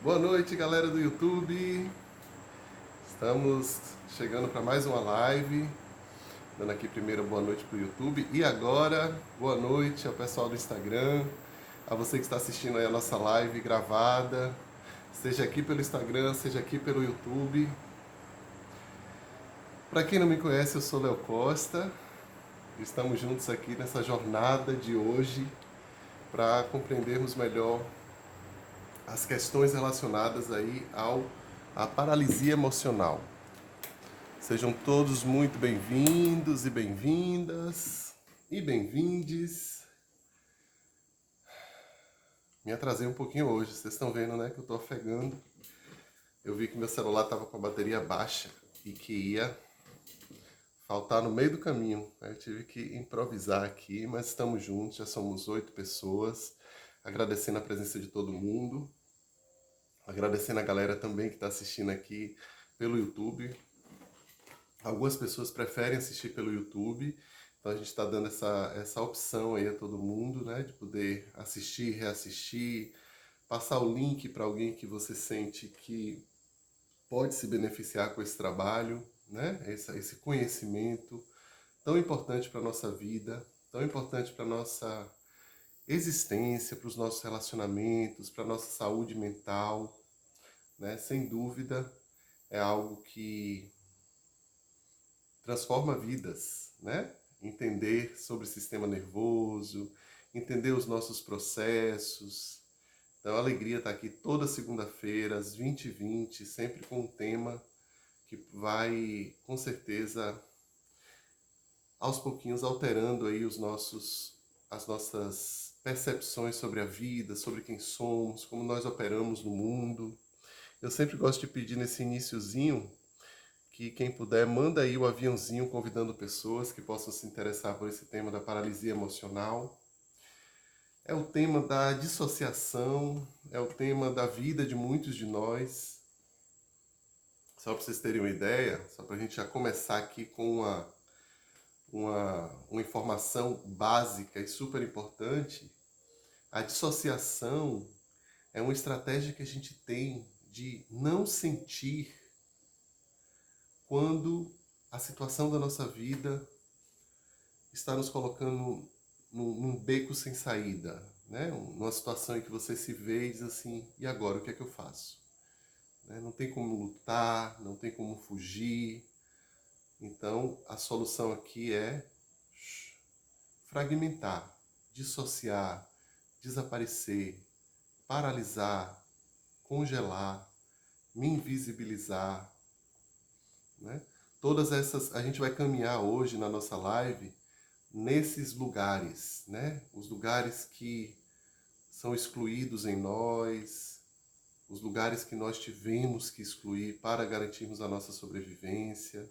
Boa noite, galera do YouTube. Estamos chegando para mais uma live. Dando aqui primeiro boa noite para o YouTube. E agora, boa noite ao pessoal do Instagram, a você que está assistindo aí a nossa live gravada, seja aqui pelo Instagram, seja aqui pelo YouTube. Para quem não me conhece, eu sou Léo Costa. Estamos juntos aqui nessa jornada de hoje para compreendermos melhor as questões relacionadas aí à paralisia emocional. Sejam todos muito bem-vindos e bem-vindas e bem-vindes. Me atrasei um pouquinho hoje, vocês estão vendo, né, que eu tô ofegando. Eu vi que meu celular estava com a bateria baixa e que ia faltar no meio do caminho. Eu tive que improvisar aqui, mas estamos juntos, já somos 8 pessoas. Agradecendo a presença de todo mundo. Agradecendo a galera também que está assistindo aqui pelo YouTube. Algumas pessoas preferem assistir pelo YouTube, então a gente está dando essa opção aí a todo mundo, né, de poder assistir, reassistir, passar o link para alguém que você sente que pode se beneficiar com esse trabalho, né, esse conhecimento tão importante para a nossa vida, tão importante para a nossa existência, para os nossos relacionamentos, para a nossa saúde mental, né, sem dúvida é algo que transforma vidas, né? Entender sobre o sistema nervoso, entender os nossos processos. Então, a alegria está aqui toda segunda-feira, às 20h20, sempre com um tema que vai, com certeza, aos pouquinhos alterando aí as nossas percepções sobre a vida, sobre quem somos, como nós operamos no mundo. Eu sempre gosto de pedir nesse iniciozinho que quem puder, manda aí o aviãozinho convidando pessoas que possam se interessar por esse tema da paralisia emocional. É o tema da dissociação, é o tema da vida de muitos de nós. Só para vocês terem uma ideia, só para a gente já começar aqui com uma informação básica e super importante, a dissociação é uma estratégia que a gente tem de não sentir quando a situação da nossa vida está nos colocando num beco sem saída, né? Numa situação em que você se vê e diz assim, e agora, o que é que eu faço? Né? Não tem como lutar, não tem como fugir. Então, a solução aqui é fragmentar, dissociar, desaparecer, paralisar, congelar, me invisibilizar, né? Todas essas, a gente vai caminhar hoje na nossa live nesses lugares, né? Os lugares que são excluídos em nós, os lugares que nós tivemos que excluir para garantirmos a nossa sobrevivência.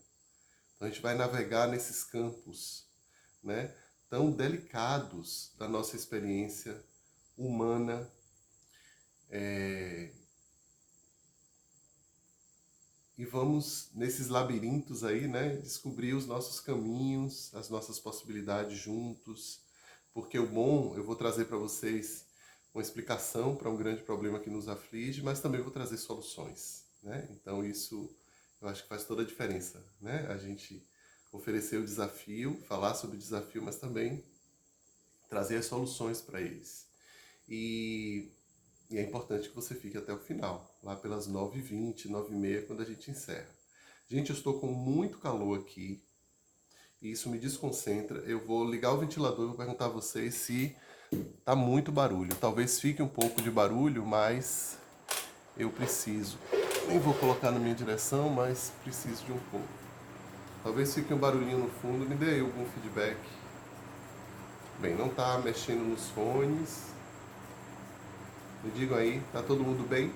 Então a gente vai navegar nesses campos, né? Tão delicados da nossa experiência humana, e vamos nesses labirintos aí, né, descobrir os nossos caminhos, as nossas possibilidades juntos, porque o bom, eu vou trazer para vocês uma explicação para um grande problema que nos aflige, mas também vou trazer soluções, né? Então isso eu acho que faz toda a diferença, né? A gente oferecer o desafio, falar sobre o desafio, mas também trazer as soluções para eles. E é importante que você fique até o final, lá pelas 9h20, 9h30, quando a gente encerra. Gente, eu estou com muito calor aqui, e isso me desconcentra. Eu vou ligar o ventilador e vou perguntar a vocês se tá muito barulho. Talvez fique um pouco de barulho, mas eu preciso. Nem vou colocar na minha direção, mas preciso de um pouco. Talvez fique um barulhinho no fundo, me dê aí algum feedback. Bem, não tá mexendo nos fones. Me digam aí, tá todo mundo bem?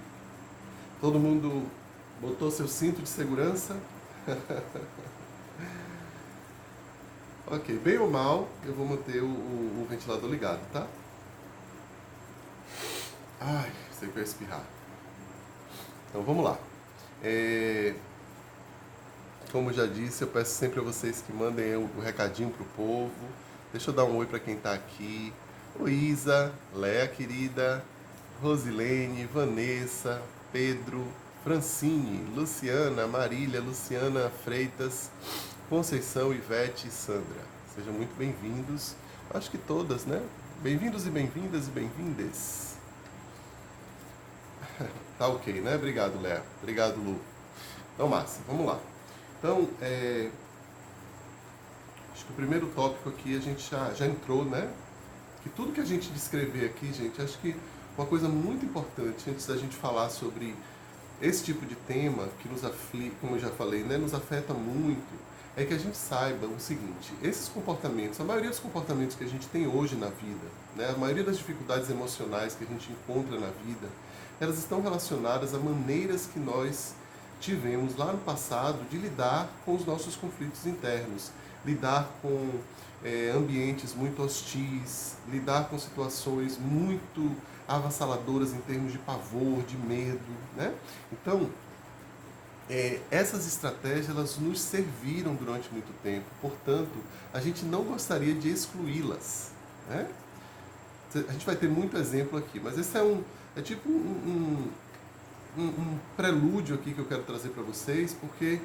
Todo mundo botou seu cinto de segurança? Ok, bem ou mal, eu vou manter o ventilador ligado, tá? Ai, sei que eu ia espirrar. Então vamos lá. Como eu já disse, eu peço sempre a vocês que mandem o recadinho pro povo. Deixa eu dar um oi para quem tá aqui. Oi, Isa, Léa querida, Rosilene, Vanessa, Pedro, Francine, Luciana, Marília, Luciana Freitas, Conceição, Ivete e Sandra. Sejam muito bem-vindos. Acho que todas, né? Bem-vindos e bem-vindas e bem-vindes. Tá ok, né? Obrigado, Léa. Obrigado, Lu. Então, massa. Vamos lá. Então, acho que o primeiro tópico aqui a gente já entrou, né? Que tudo que a gente descrever aqui, gente, acho que uma coisa muito importante antes da gente falar sobre esse tipo de tema que nos aflige, como eu já falei, né, nos afeta muito, é que a gente saiba o seguinte: esses comportamentos, a maioria dos comportamentos que a gente tem hoje na vida, né, a maioria das dificuldades emocionais que a gente encontra na vida, elas estão relacionadas a maneiras que nós tivemos lá no passado de lidar com os nossos conflitos internos, lidar com ambientes muito hostis, lidar com situações muito avassaladoras em termos de pavor, de medo, né? Então, essas estratégias elas nos serviram durante muito tempo, portanto, a gente não gostaria de excluí-las, né? A gente vai ter muito exemplo aqui, mas esse é tipo um prelúdio aqui que eu quero trazer para vocês, porque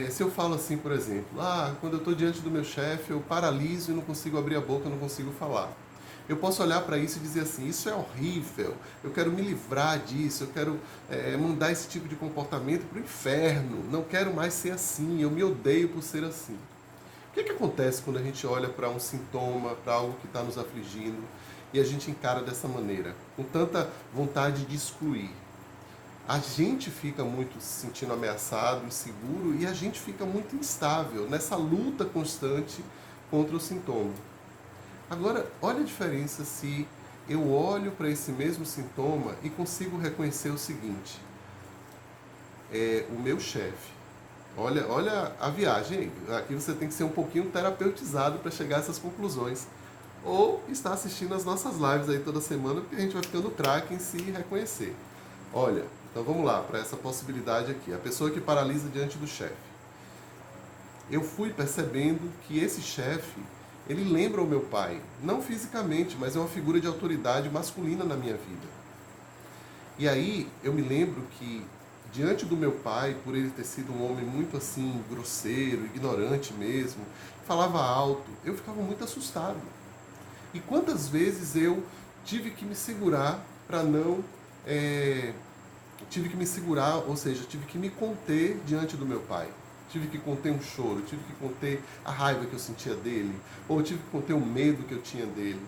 se eu falo assim, por exemplo, quando eu estou diante do meu chefe, eu paraliso e não consigo abrir a boca, não consigo falar. Eu posso olhar para isso e dizer assim: isso é horrível, eu quero me livrar disso, eu quero mandar esse tipo de comportamento para o inferno, não quero mais ser assim, eu me odeio por ser assim. O que acontece quando a gente olha para um sintoma, para algo que está nos afligindo, e a gente encara dessa maneira, com tanta vontade de excluir? A gente fica muito se sentindo ameaçado, inseguro, e a gente fica muito instável nessa luta constante contra o sintoma. Agora, olha a diferença se eu olho para esse mesmo sintoma e consigo reconhecer o seguinte: o meu chefe. Olha a viagem. Aqui você tem que ser um pouquinho terapeutizado para chegar a essas conclusões. Ou estar assistindo as nossas lives aí toda semana, porque a gente vai ficando craque em se reconhecer. Olha, então vamos lá, para essa possibilidade aqui. A pessoa que paralisa diante do chefe. Eu fui percebendo que esse chefe, ele lembra o meu pai. Não fisicamente, mas é uma figura de autoridade masculina na minha vida. E aí eu me lembro que, diante do meu pai, por ele ter sido um homem muito assim, grosseiro, ignorante mesmo, falava alto, eu ficava muito assustado. E quantas vezes eu tive que me segurar para não... tive que me segurar, ou seja, tive que me conter diante do meu pai. Tive que conter um choro, tive que conter a raiva que eu sentia dele, ou tive que conter o medo que eu tinha dele,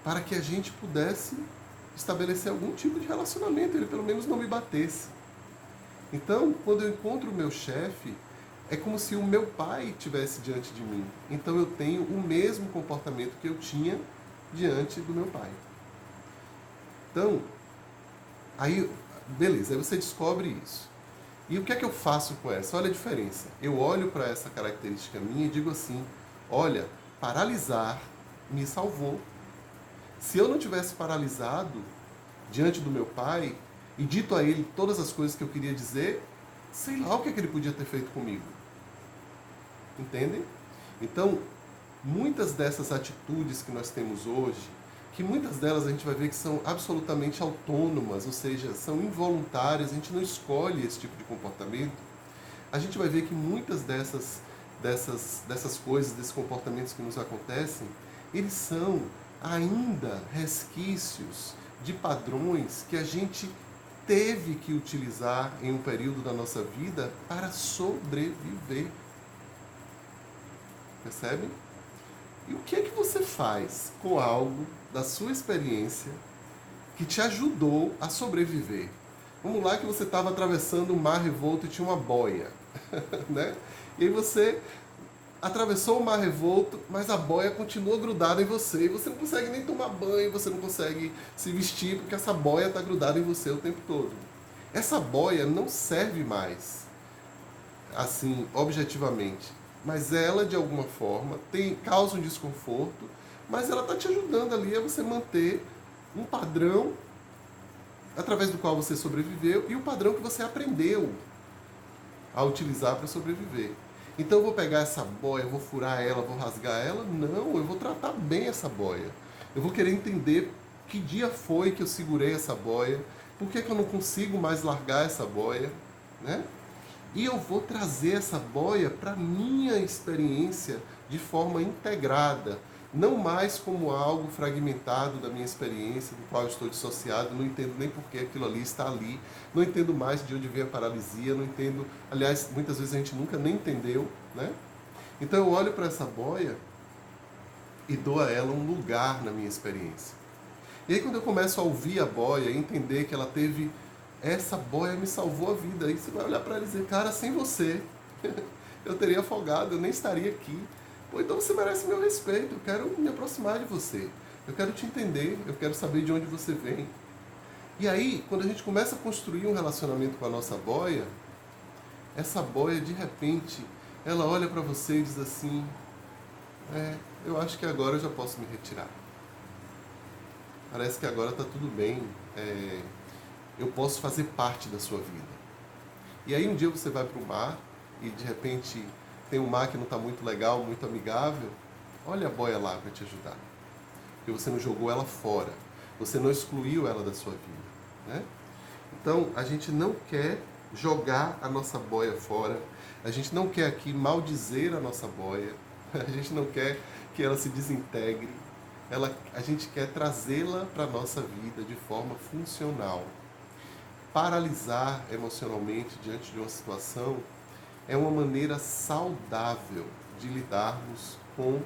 para que a gente pudesse estabelecer algum tipo de relacionamento, ele pelo menos não me batesse. Então, quando eu encontro o meu chefe, é como se o meu pai estivesse diante de mim. Então eu tenho o mesmo comportamento que eu tinha diante do meu pai. Então, aí, beleza, aí você descobre isso. E o que é que eu faço com essa? Olha a diferença. Eu olho para essa característica minha e digo assim: olha, paralisar me salvou. Se eu não tivesse paralisado diante do meu pai e dito a ele todas as coisas que eu queria dizer, sei lá o que ele podia ter feito comigo. Entendem? Então, muitas dessas atitudes que nós temos hoje, que muitas delas a gente vai ver que são absolutamente autônomas, ou seja, são involuntárias, a gente não escolhe esse tipo de comportamento, a gente vai ver que muitas dessas coisas, desses comportamentos que nos acontecem, eles são ainda resquícios de padrões que a gente teve que utilizar em um período da nossa vida para sobreviver. Percebe? E o que é que você faz com algo da sua experiência que te ajudou a sobreviver? Vamos lá que você estava atravessando um mar revolto e tinha uma boia, né? E aí você atravessou o mar revolto, mas a boia continua grudada em você e você não consegue nem tomar banho, você não consegue se vestir porque essa boia está grudada em você o tempo todo. Essa boia não serve mais, assim, objetivamente, mas ela de alguma forma causa um desconforto, mas ela está te ajudando ali a você manter um padrão através do qual você sobreviveu e o padrão que você aprendeu a utilizar para sobreviver. Então eu vou pegar essa boia, vou furar ela, vou rasgar ela? Não, eu vou tratar bem essa boia. Eu vou querer entender que dia foi que eu segurei essa boia, Por que eu não consigo mais largar essa boia? Né? E eu vou trazer essa boia para minha experiência de forma integrada, não mais como algo fragmentado da minha experiência, do qual eu estou dissociado, não entendo nem por que aquilo ali está ali, não entendo mais de onde vem a paralisia, não entendo, aliás, muitas vezes a gente nunca nem entendeu, né? Então eu olho para essa boia e dou a ela um lugar na minha experiência. E aí quando eu começo a ouvir a boia e entender que ela teve, essa boia me salvou a vida, aí você vai olhar para ela e dizer, cara, sem você eu teria afogado, eu nem estaria aqui. Ou então você merece meu respeito, eu quero me aproximar de você, eu quero te entender, eu quero saber de onde você vem. E aí, quando a gente começa a construir um relacionamento com a nossa boia, essa boia, de repente, ela olha para você e diz assim, eu acho que agora eu já posso me retirar. Parece que agora está tudo bem, eu posso fazer parte da sua vida. E aí um dia você vai para o mar e de repente tem um mar que não está muito legal, muito amigável, olha a boia lá para te ajudar. Porque você não jogou ela fora, você não excluiu ela da sua vida. Né? Então a gente não quer jogar a nossa boia fora, a gente não quer aqui maldizer a nossa boia, a gente não quer que ela se desintegre, a gente quer trazê-la para a nossa vida de forma funcional. Paralisar emocionalmente diante de uma situação é uma maneira saudável de lidarmos com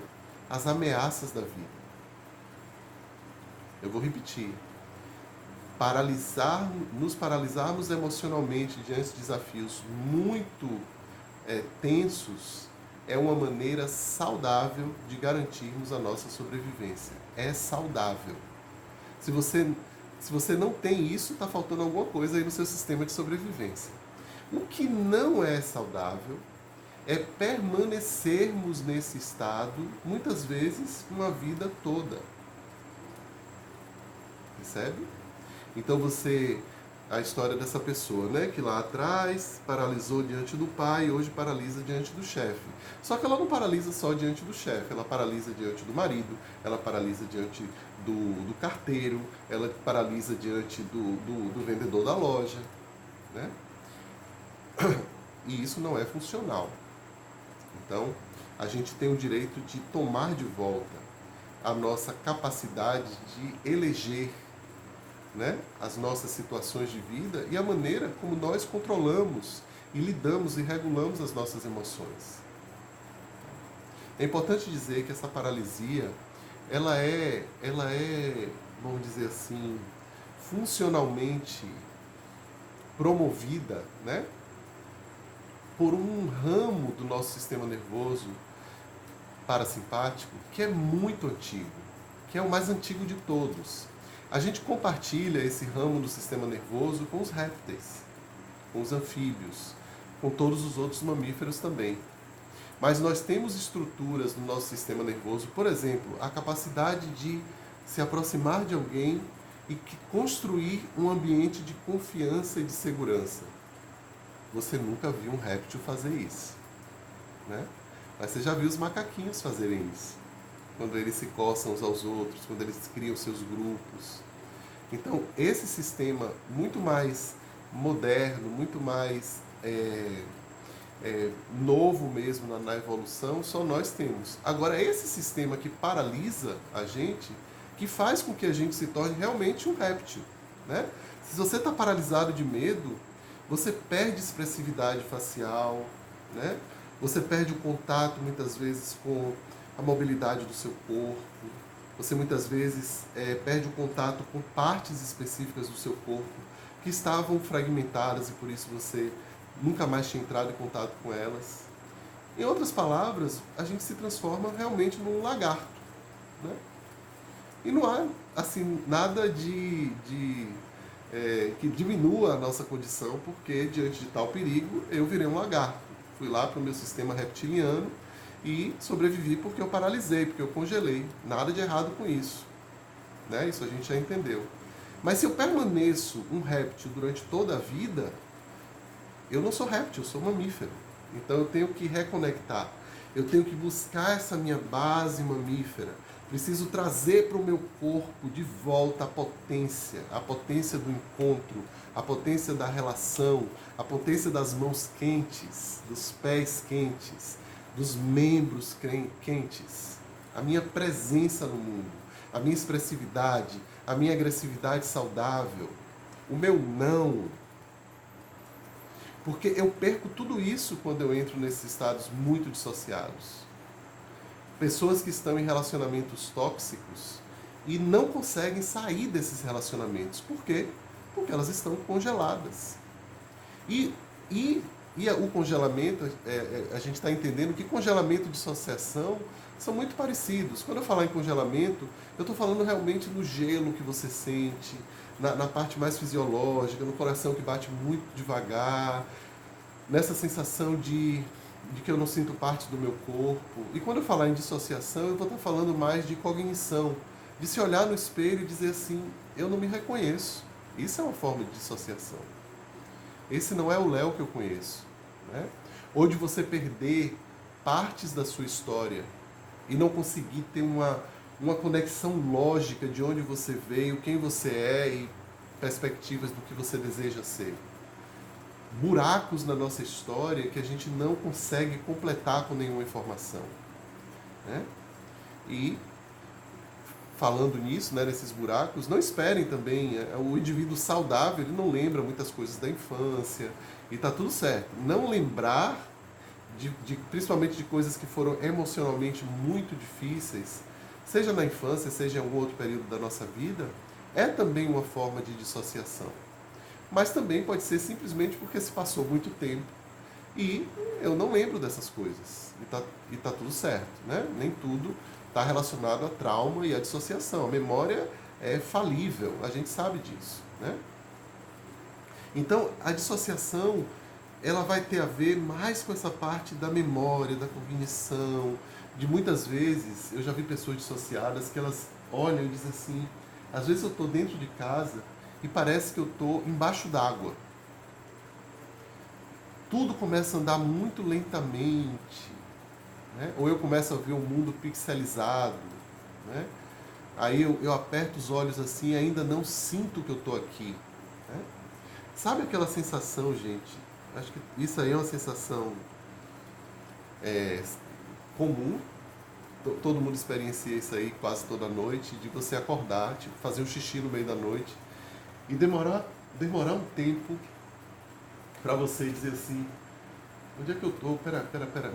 as ameaças da vida. Eu vou repetir. Nos paralisarmos emocionalmente diante de desafios muito tensos é uma maneira saudável de garantirmos a nossa sobrevivência. É saudável. Se você não tem isso, está faltando alguma coisa aí no seu sistema de sobrevivência. O que não é saudável é permanecermos nesse estado, muitas vezes, uma vida toda. Percebe? Então a história dessa pessoa, né, que lá atrás paralisou diante do pai e hoje paralisa diante do chefe. Só que ela não paralisa só diante do chefe, ela paralisa diante do marido, ela paralisa diante do carteiro, ela paralisa diante do vendedor da loja, né? E isso não é funcional. Então, a gente tem o direito de tomar de volta a nossa capacidade de eleger, né, as nossas situações de vida e a maneira como nós controlamos e lidamos e regulamos as nossas emoções. É importante dizer que essa paralisia, ela é, vamos dizer assim, funcionalmente promovida, né, por um ramo do nosso sistema nervoso parasimpático que é muito antigo, que é o mais antigo de todos. A gente compartilha esse ramo do sistema nervoso com os répteis, com os anfíbios, com todos os outros mamíferos também. Mas nós temos estruturas no nosso sistema nervoso, por exemplo, a capacidade de se aproximar de alguém e construir um ambiente de confiança e de segurança. Você nunca viu um réptil fazer isso, né? Mas você já viu os macaquinhos fazerem isso. Quando eles se coçam uns aos outros, quando eles criam seus grupos. Então, esse sistema muito mais moderno, muito mais novo mesmo na evolução, só nós temos. Agora, esse sistema que paralisa a gente, que faz com que a gente se torne realmente um réptil, né? Se você está paralisado de medo, você perde expressividade facial, né? Você perde o contato, muitas vezes, com a mobilidade do seu corpo. Você, muitas vezes, perde o contato com partes específicas do seu corpo que estavam fragmentadas e, por isso, você nunca mais tinha entrado em contato com elas. Em outras palavras, a gente se transforma realmente num lagarto, né? E não há, assim, nada que diminua a nossa condição, porque, diante de tal perigo, eu virei um lagarto. Fui lá para o meu sistema reptiliano e sobrevivi porque eu paralisei, porque eu congelei. Nada de errado com isso, né? Isso a gente já entendeu. Mas se eu permaneço um réptil durante toda a vida, eu não sou réptil, eu sou mamífero. Então eu tenho que reconectar. Eu tenho que buscar essa minha base mamífera Preciso trazer para o meu corpo de volta a potência do encontro, a potência da relação, a potência das mãos quentes, dos pés quentes, dos membros quentes, a minha presença no mundo, a minha expressividade, a minha agressividade saudável, o meu não. Porque eu perco tudo isso quando eu entro nesses estados muito dissociados. Pessoas que estão em relacionamentos tóxicos e não conseguem sair desses relacionamentos. Por quê? Porque elas estão congeladas. E o congelamento, a gente está entendendo que congelamento e dissociação são muito parecidos. Quando eu falar em congelamento, eu estou falando realmente no gelo que você sente, na parte mais fisiológica, no coração que bate muito devagar, nessa sensação de que eu não sinto parte do meu corpo. E quando eu falar em dissociação, eu vou estar falando mais de cognição, de se olhar no espelho e dizer assim, eu não me reconheço. Isso é uma forma de dissociação. Esse não é o Léo que eu conheço. Né? Ou de você perder partes da sua história e não conseguir ter uma conexão lógica de onde você veio, quem você é e perspectivas do que você deseja ser. Buracos na nossa história que a gente não consegue completar com nenhuma informação. Né? E falando nisso, né, nesses buracos, não esperem também, o indivíduo saudável ele não lembra muitas coisas da infância e tá tudo certo. Não lembrar, principalmente de coisas que foram emocionalmente muito difíceis, seja na infância, seja em algum outro período da nossa vida, é também uma forma de dissociação. Mas também pode ser simplesmente porque se passou muito tempo e eu não lembro dessas coisas. E tá tudo certo, né? Nem tudo está relacionado a trauma e a dissociação. A memória é falível, a gente sabe disso, né? Então, a dissociação, ela vai ter a ver mais com essa parte da memória, da cognição, de muitas vezes, eu já vi pessoas dissociadas que elas olham e dizem assim, às vezes eu estou dentro de casa e parece que eu estou embaixo d'água. Tudo começa a andar muito lentamente, né? Ou eu começo a ver o mundo pixelizado, né? Aí eu aperto os olhos assim e ainda não sinto que eu estou aqui. Né? Sabe aquela sensação, gente? Acho que isso aí é uma sensação comum. Todo mundo experiencia isso aí quase toda noite, de você acordar, tipo, fazer um xixi no meio da noite e demorar um tempo para você dizer assim, onde é que eu tô? Pera,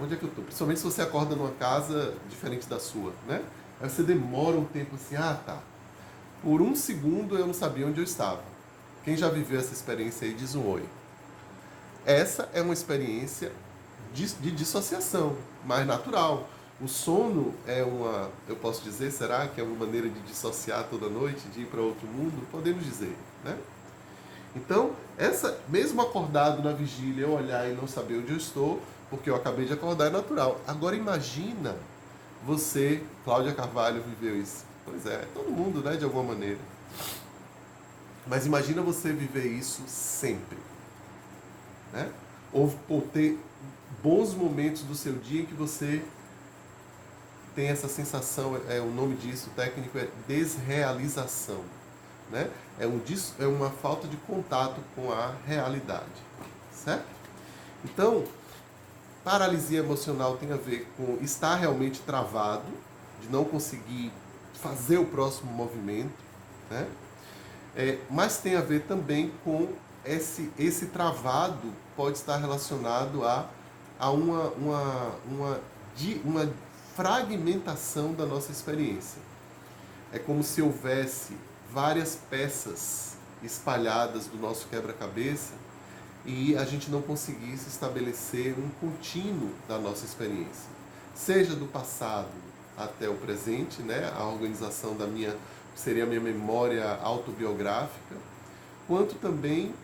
onde é que eu tô? Principalmente se você acorda numa casa diferente da sua, né? Aí você demora um tempo assim, tá. Por um segundo eu não sabia onde eu estava. Quem já viveu essa experiência aí diz um oi. Essa é uma experiência de dissociação, mais natural. O sono é eu posso dizer, será que é uma maneira de dissociar toda noite, de ir para outro mundo? Podemos dizer, né? Então, mesmo acordado na vigília, eu olhar e não saber onde eu estou, porque eu acabei de acordar, é natural. Agora imagina você, Cláudia Carvalho, viveu isso. Pois é, todo mundo, né, de alguma maneira. Mas imagina você viver isso sempre. Né? Ou ter bons momentos do seu dia em que você tem essa sensação, o nome disso, o técnico é desrealização. Né? É uma falta de contato com a realidade. Certo? Então, paralisia emocional tem a ver com estar realmente travado, de não conseguir fazer o próximo movimento, né? Mas tem a ver também com esse travado pode estar relacionado a uma fragmentação da nossa experiência. É como se houvesse várias peças espalhadas do nosso quebra-cabeça e a gente não conseguisse estabelecer um contínuo da nossa experiência. Seja do passado até o presente, né? A organização seria a minha memória autobiográfica, quanto também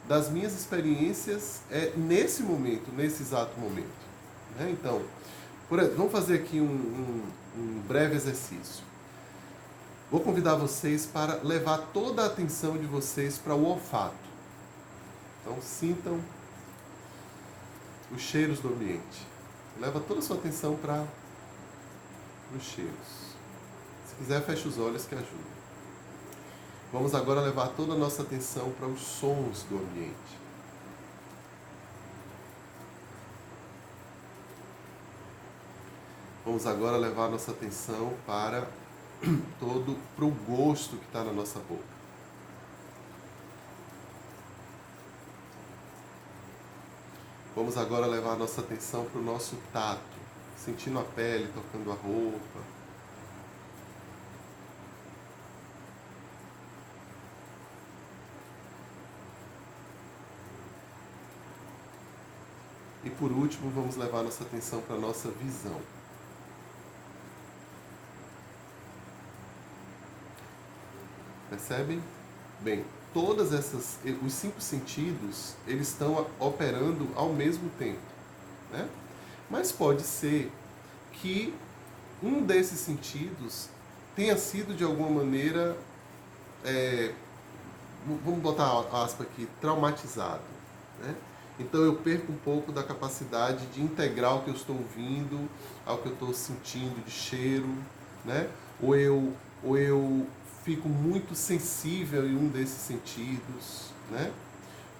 das minhas experiências nesse momento, nesse exato momento. Né? Então, vamos fazer aqui um breve exercício. Vou convidar vocês para levar toda a atenção de vocês para o olfato. Então, sintam os cheiros do ambiente. Leva toda a sua atenção para os cheiros. Se quiser, feche os olhos que ajuda. Vamos agora levar toda a nossa atenção para os sons do ambiente. Vamos agora levar a nossa atenção para o gosto que está na nossa boca. Vamos agora levar a nossa atenção para o nosso tato, sentindo a pele, tocando a roupa. E por último, vamos levar a nossa atenção para a nossa visão. Percebem? Bem, os 5 sentidos, eles estão operando ao mesmo tempo, né? Mas pode ser que um desses sentidos tenha sido de alguma maneira, vamos botar aspa aqui, traumatizado, né? Então eu perco um pouco da capacidade de integrar o que eu estou ouvindo ao que eu estou sentindo de cheiro, né? Ou eu fico muito sensível em um desses sentidos, né?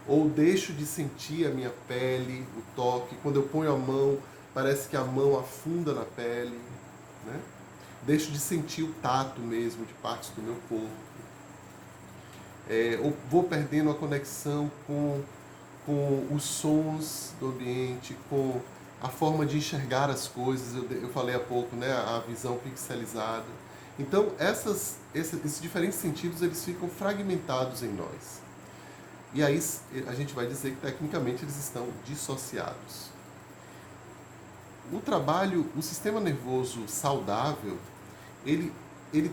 Ou deixo de sentir a minha pele, o toque. Quando eu ponho a mão, parece que a mão afunda na pele, né? Deixo de sentir o tato mesmo de partes do meu corpo. Ou vou perdendo a conexão com os sons do ambiente, com a forma de enxergar as coisas. Eu falei há pouco, né? A visão pixelizada. Então, esses diferentes sentidos, eles ficam fragmentados em nós. E aí a gente vai dizer que tecnicamente eles estão dissociados. O sistema nervoso saudável, ele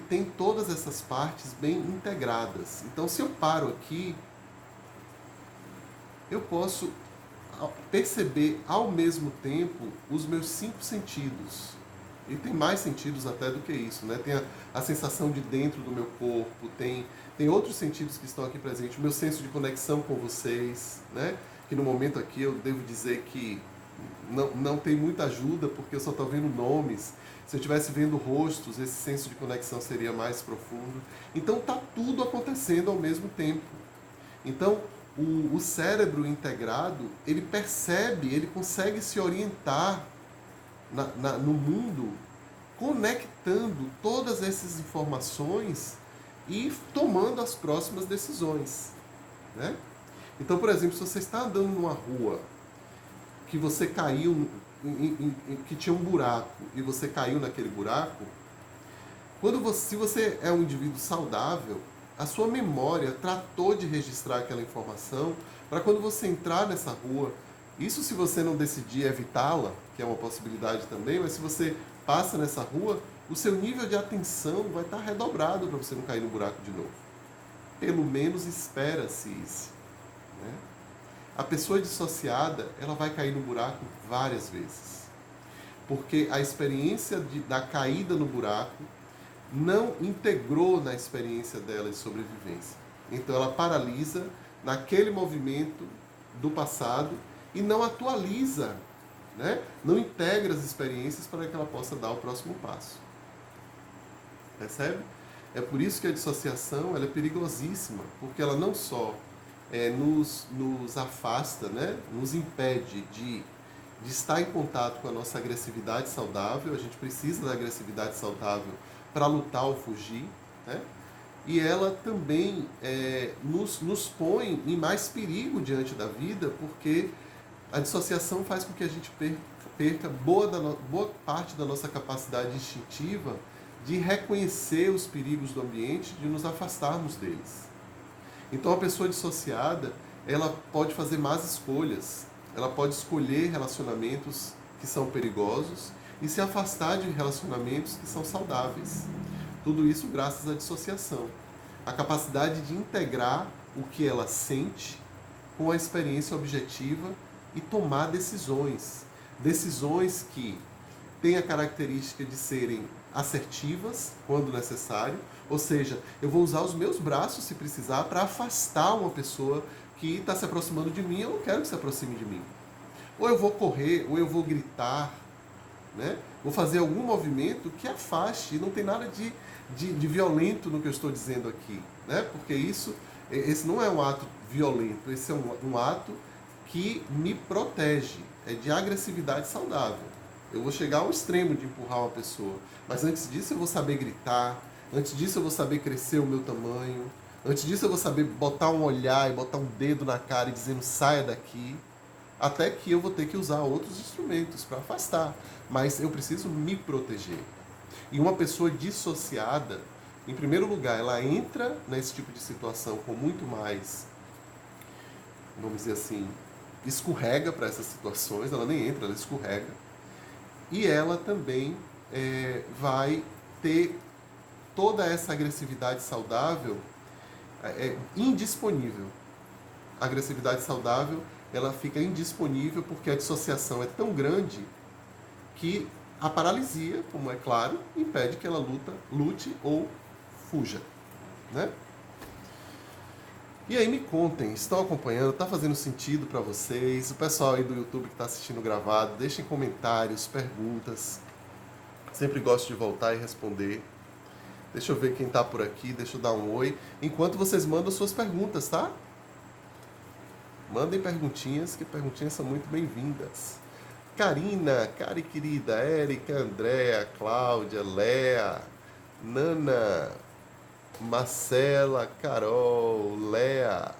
tem todas essas partes bem integradas. Então, se eu paro aqui, eu posso perceber ao mesmo tempo os meus 5 sentidos. E tem mais sentidos até do que isso, né? Tem a sensação de dentro do meu corpo, tem outros sentidos que estão aqui presentes, o meu senso de conexão com vocês, né? Que no momento aqui eu devo dizer que não tem muita ajuda, porque eu só estou vendo nomes. Se eu estivesse vendo rostos, esse senso de conexão seria mais profundo. Então está tudo acontecendo ao mesmo tempo. Então o cérebro integrado, ele percebe, ele consegue se orientar no mundo, conectando todas essas informações e tomando as próximas decisões, né? Então, por exemplo, se você está andando numa rua que você caiu, que tinha um buraco e você caiu naquele buraco, se você é um indivíduo saudável, a sua memória tratou de registrar aquela informação para quando você entrar nessa rua. Isso se você não decidir evitá-la, que é uma possibilidade também, mas se você passa nessa rua, o seu nível de atenção vai estar redobrado para você não cair no buraco de novo. Pelo menos espera-se isso, né? A pessoa dissociada, ela vai cair no buraco várias vezes. Porque a experiência da caída no buraco não integrou na experiência dela de sobrevivência. Então ela paralisa naquele movimento do passado e não atualiza, né? Não integra as experiências para que ela possa dar o próximo passo. Percebe? É por isso que a dissociação ela é perigosíssima, porque ela não só nos afasta, né? Nos impede de estar em contato com a nossa agressividade saudável. A gente precisa da agressividade saudável para lutar ou fugir, né? E ela também nos põe em mais perigo diante da vida, porque a dissociação faz com que a gente perca boa parte da nossa capacidade instintiva de reconhecer os perigos do ambiente, de nos afastarmos deles. Então a pessoa dissociada, ela pode fazer más escolhas, ela pode escolher relacionamentos que são perigosos e se afastar de relacionamentos que são saudáveis. Tudo isso graças à dissociação. A capacidade de integrar o que ela sente com a experiência objetiva e tomar decisões. Decisões que têm a característica de serem assertivas quando necessário, ou seja, eu vou usar os meus braços se precisar para afastar uma pessoa que está se aproximando de mim, eu não quero que se aproxime de mim. Ou eu vou correr, ou eu vou gritar, né? Vou fazer algum movimento que afaste, não tem nada de de violento no que eu estou dizendo aqui, né? Porque esse não é um ato violento, esse é um ato que me protege, é de agressividade saudável. Eu vou chegar ao extremo de empurrar uma pessoa, mas antes disso eu vou saber gritar, antes disso eu vou saber crescer o meu tamanho, antes disso eu vou saber botar um olhar e botar um dedo na cara e dizendo saia daqui, até que eu vou ter que usar outros instrumentos para afastar, mas eu preciso me proteger. E uma pessoa dissociada, em primeiro lugar, ela entra nesse tipo de situação com muito mais, vamos dizer assim, escorrega para essas situações, ela nem entra, ela escorrega. E ela também vai ter toda essa agressividade saudável indisponível. A agressividade saudável, ela fica indisponível porque a dissociação é tão grande que a paralisia, como é claro, impede que ela lute ou fuja, né? E aí me contem, estão acompanhando, está fazendo sentido para vocês? O pessoal aí do YouTube que está assistindo gravado, deixem comentários, perguntas. Sempre gosto de voltar e responder. Deixa eu ver quem está por aqui, deixa eu dar um oi. Enquanto vocês mandam suas perguntas, tá? Mandem perguntinhas, que perguntinhas são muito bem-vindas. Karina, Cari querida, Érica, Andréa, Cláudia, Léa, Nana, Marcela, Carol, Léa,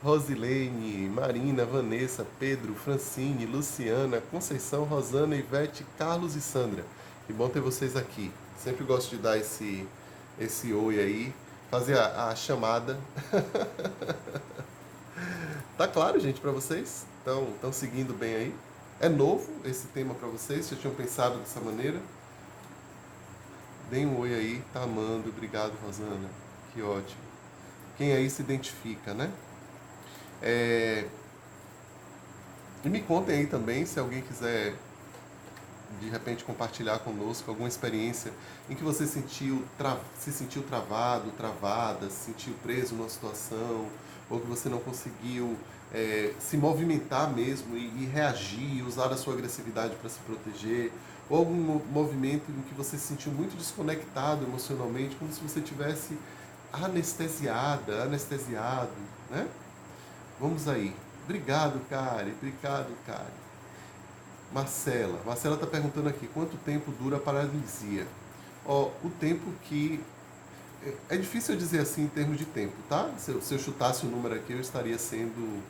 Rosilene, Marina, Vanessa, Pedro, Francine, Luciana, Conceição, Rosana, Ivete, Carlos e Sandra. Que bom ter vocês aqui. Sempre gosto de dar esse oi aí, fazer a chamada. Tá claro, gente, para vocês? Estão seguindo bem aí? É novo esse tema para vocês? Já tinham pensado dessa maneira? Deem um oi aí, tá amando. Obrigado, Rosana. Que ótimo. Quem aí se identifica, né? E me contem aí também, se alguém quiser de repente compartilhar conosco alguma experiência em que você se sentiu travado, travada, se sentiu preso numa situação, ou que você não conseguiu se movimentar mesmo e reagir, usar a sua agressividade para se proteger, ou algum movimento em que você se sentiu muito desconectado emocionalmente, como se você tivesse anestesiado, né? Vamos aí. Obrigado, Kari. Obrigado, Kari. Marcela está perguntando aqui, quanto tempo dura a paralisia? O tempo que... É difícil eu dizer assim em termos de tempo, tá? Se eu chutasse o número aqui, eu estaria sendo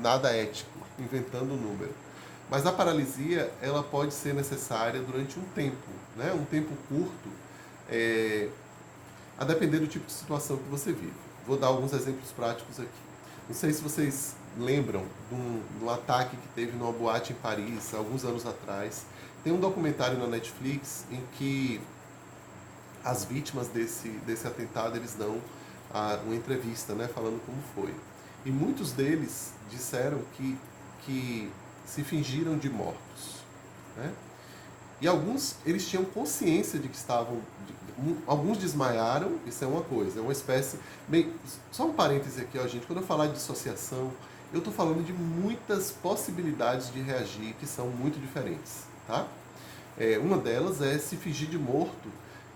nada ético, inventando o número. Mas a paralisia, ela pode ser necessária durante um tempo, né? Um tempo curto, a depender do tipo de situação que você vive. Vou dar alguns exemplos práticos aqui. Não sei se vocês lembram de um ataque que teve numa boate em Paris, alguns anos atrás. Tem um documentário na Netflix em que as vítimas desse atentado, eles dão uma entrevista, né, falando como foi. E muitos deles disseram que se fingiram de mortos, né? E alguns, eles tinham consciência de que estavam... Alguns desmaiaram, isso é uma coisa, é uma espécie... Bem, só um parêntese aqui, ó, gente. Quando eu falar de dissociação, eu estou falando de muitas possibilidades de reagir que são muito diferentes, tá? Uma delas é se fingir de morto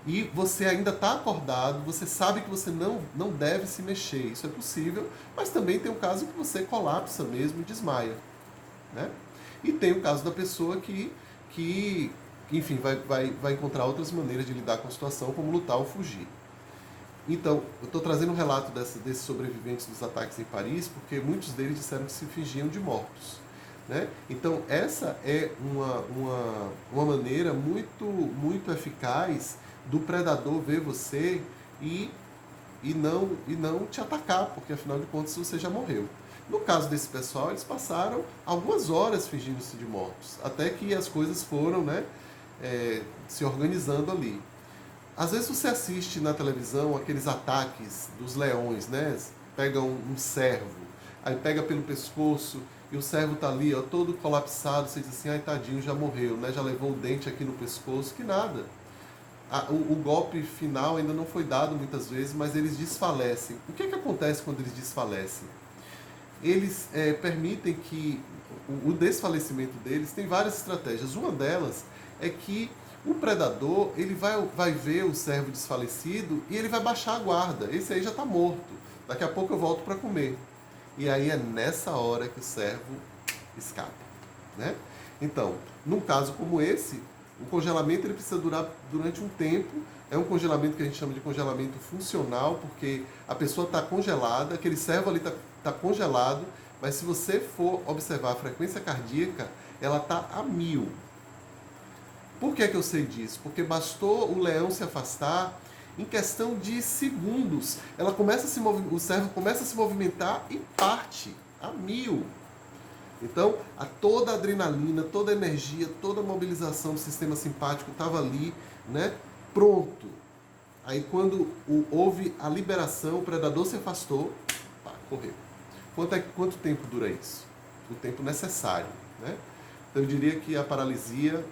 e você ainda está acordado, você sabe que você não deve se mexer. Isso é possível, mas também tem o caso que você colapsa mesmo e desmaia, né? E tem o caso da pessoa que enfim, vai encontrar outras maneiras de lidar com a situação, como lutar ou fugir. Então, eu estou trazendo um relato desses sobreviventes dos ataques em Paris, porque muitos deles disseram que se fingiam de mortos, né? Então, essa é uma maneira muito, muito eficaz do predador ver você e não te atacar, porque afinal de contas você já morreu. No caso desse pessoal, eles passaram algumas horas fingindo-se de mortos, até que as coisas foram, né, se organizando ali. Às vezes você assiste na televisão aqueles ataques dos leões, né? Pegam um cervo, aí pega pelo pescoço e o cervo tá ali, ó, todo colapsado, você diz assim, ai tadinho, já morreu, né? Já levou o dente aqui no pescoço, que nada. O golpe final ainda não foi dado muitas vezes, mas eles desfalecem. O que acontece quando eles desfalecem? Eles permitem que o desfalecimento deles tem várias estratégias. Uma delas é que O predador, ele vai ver o servo desfalecido e ele vai baixar a guarda. Esse aí já está morto. Daqui a pouco eu volto para comer. E aí é nessa hora que o servo escapa, né? Então, num caso como esse, o congelamento ele precisa durar durante um tempo. É um congelamento que a gente chama de congelamento funcional, porque a pessoa está congelada, aquele servo ali está congelado, mas se você for observar a frequência cardíaca, ela está a 1000. Por que eu sei disso? Porque bastou o leão se afastar, em questão de segundos, o servo começa a se movimentar e parte a 1000. Então, toda a adrenalina, toda a energia, toda a mobilização do sistema simpático estava ali, né, pronto. Aí quando houve a liberação, o predador se afastou, pá, correu. Quanto tempo dura isso? O tempo necessário, né? Então eu diria que a paralisia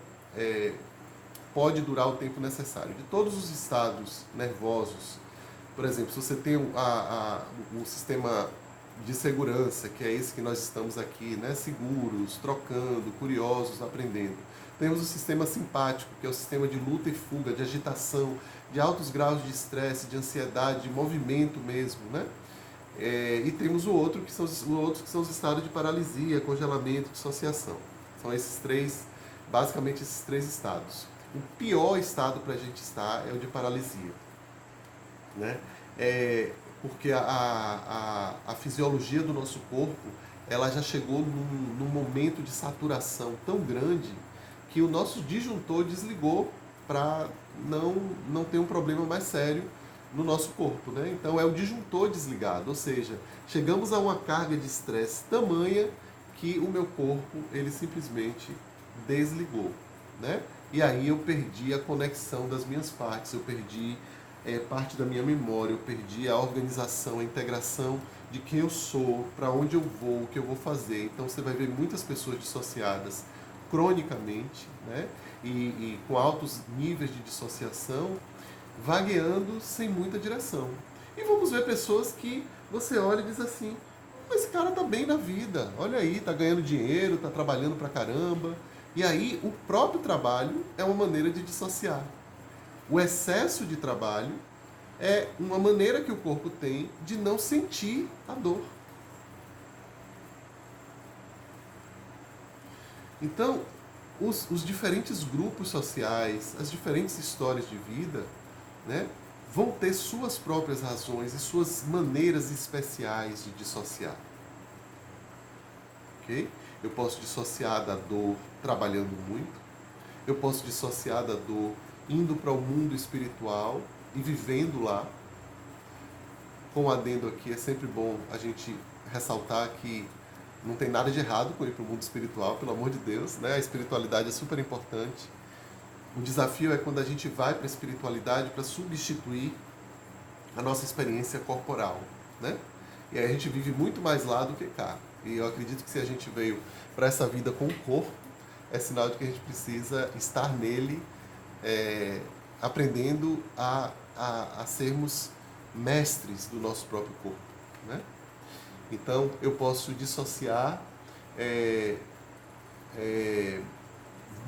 pode durar o tempo necessário. De todos os estados nervosos, por exemplo, se você tem o sistema de segurança, que é esse que nós estamos aqui, né, seguros, trocando, curiosos, aprendendo. Temos o sistema simpático, que é o sistema de luta e fuga, de agitação, de altos graus de estresse, de ansiedade, de movimento mesmo, né? E temos o outro que são os estados de paralisia, congelamento, dissociação. São esses três, basicamente esses três estados. O pior estado para a gente estar é o de paralisia, né? Porque a fisiologia do nosso corpo, ela já chegou num momento de saturação tão grande que o nosso disjuntor desligou para não ter um problema mais sério no nosso corpo, né? Então é o disjuntor desligado, ou seja, chegamos a uma carga de estresse tamanha que o meu corpo ele simplesmente desligou, né? E aí eu perdi a conexão das minhas partes, eu perdi parte da minha memória, eu perdi a organização, a integração de quem eu sou, para onde eu vou, o que eu vou fazer. Então você vai ver muitas pessoas dissociadas cronicamente, né? E com altos níveis de dissociação, vagueando sem muita direção. E vamos ver pessoas que você olha e diz assim, esse cara tá bem na vida, olha aí, tá ganhando dinheiro, tá trabalhando pra caramba. E aí o próprio trabalho é uma maneira de dissociar. O excesso de trabalho é uma maneira que o corpo tem de não sentir a dor. Então, os diferentes grupos sociais, as diferentes histórias de vida, né, vão ter suas próprias razões e suas maneiras especiais de dissociar. Ok? Eu posso dissociar da dor trabalhando muito, eu posso dissociar da dor indo para o mundo espiritual e vivendo lá. Com um adendo aqui, é sempre bom a gente ressaltar que não tem nada de errado com ir para o mundo espiritual, pelo amor de Deus, né? A espiritualidade é super importante. O desafio é quando a gente vai para a espiritualidade para substituir a nossa experiência corporal, né? E aí a gente vive muito mais lá do que cá. E eu acredito que se a gente veio para essa vida com o corpo, é sinal de que a gente precisa estar nele, aprendendo a sermos mestres do nosso próprio corpo, né? Então eu posso dissociar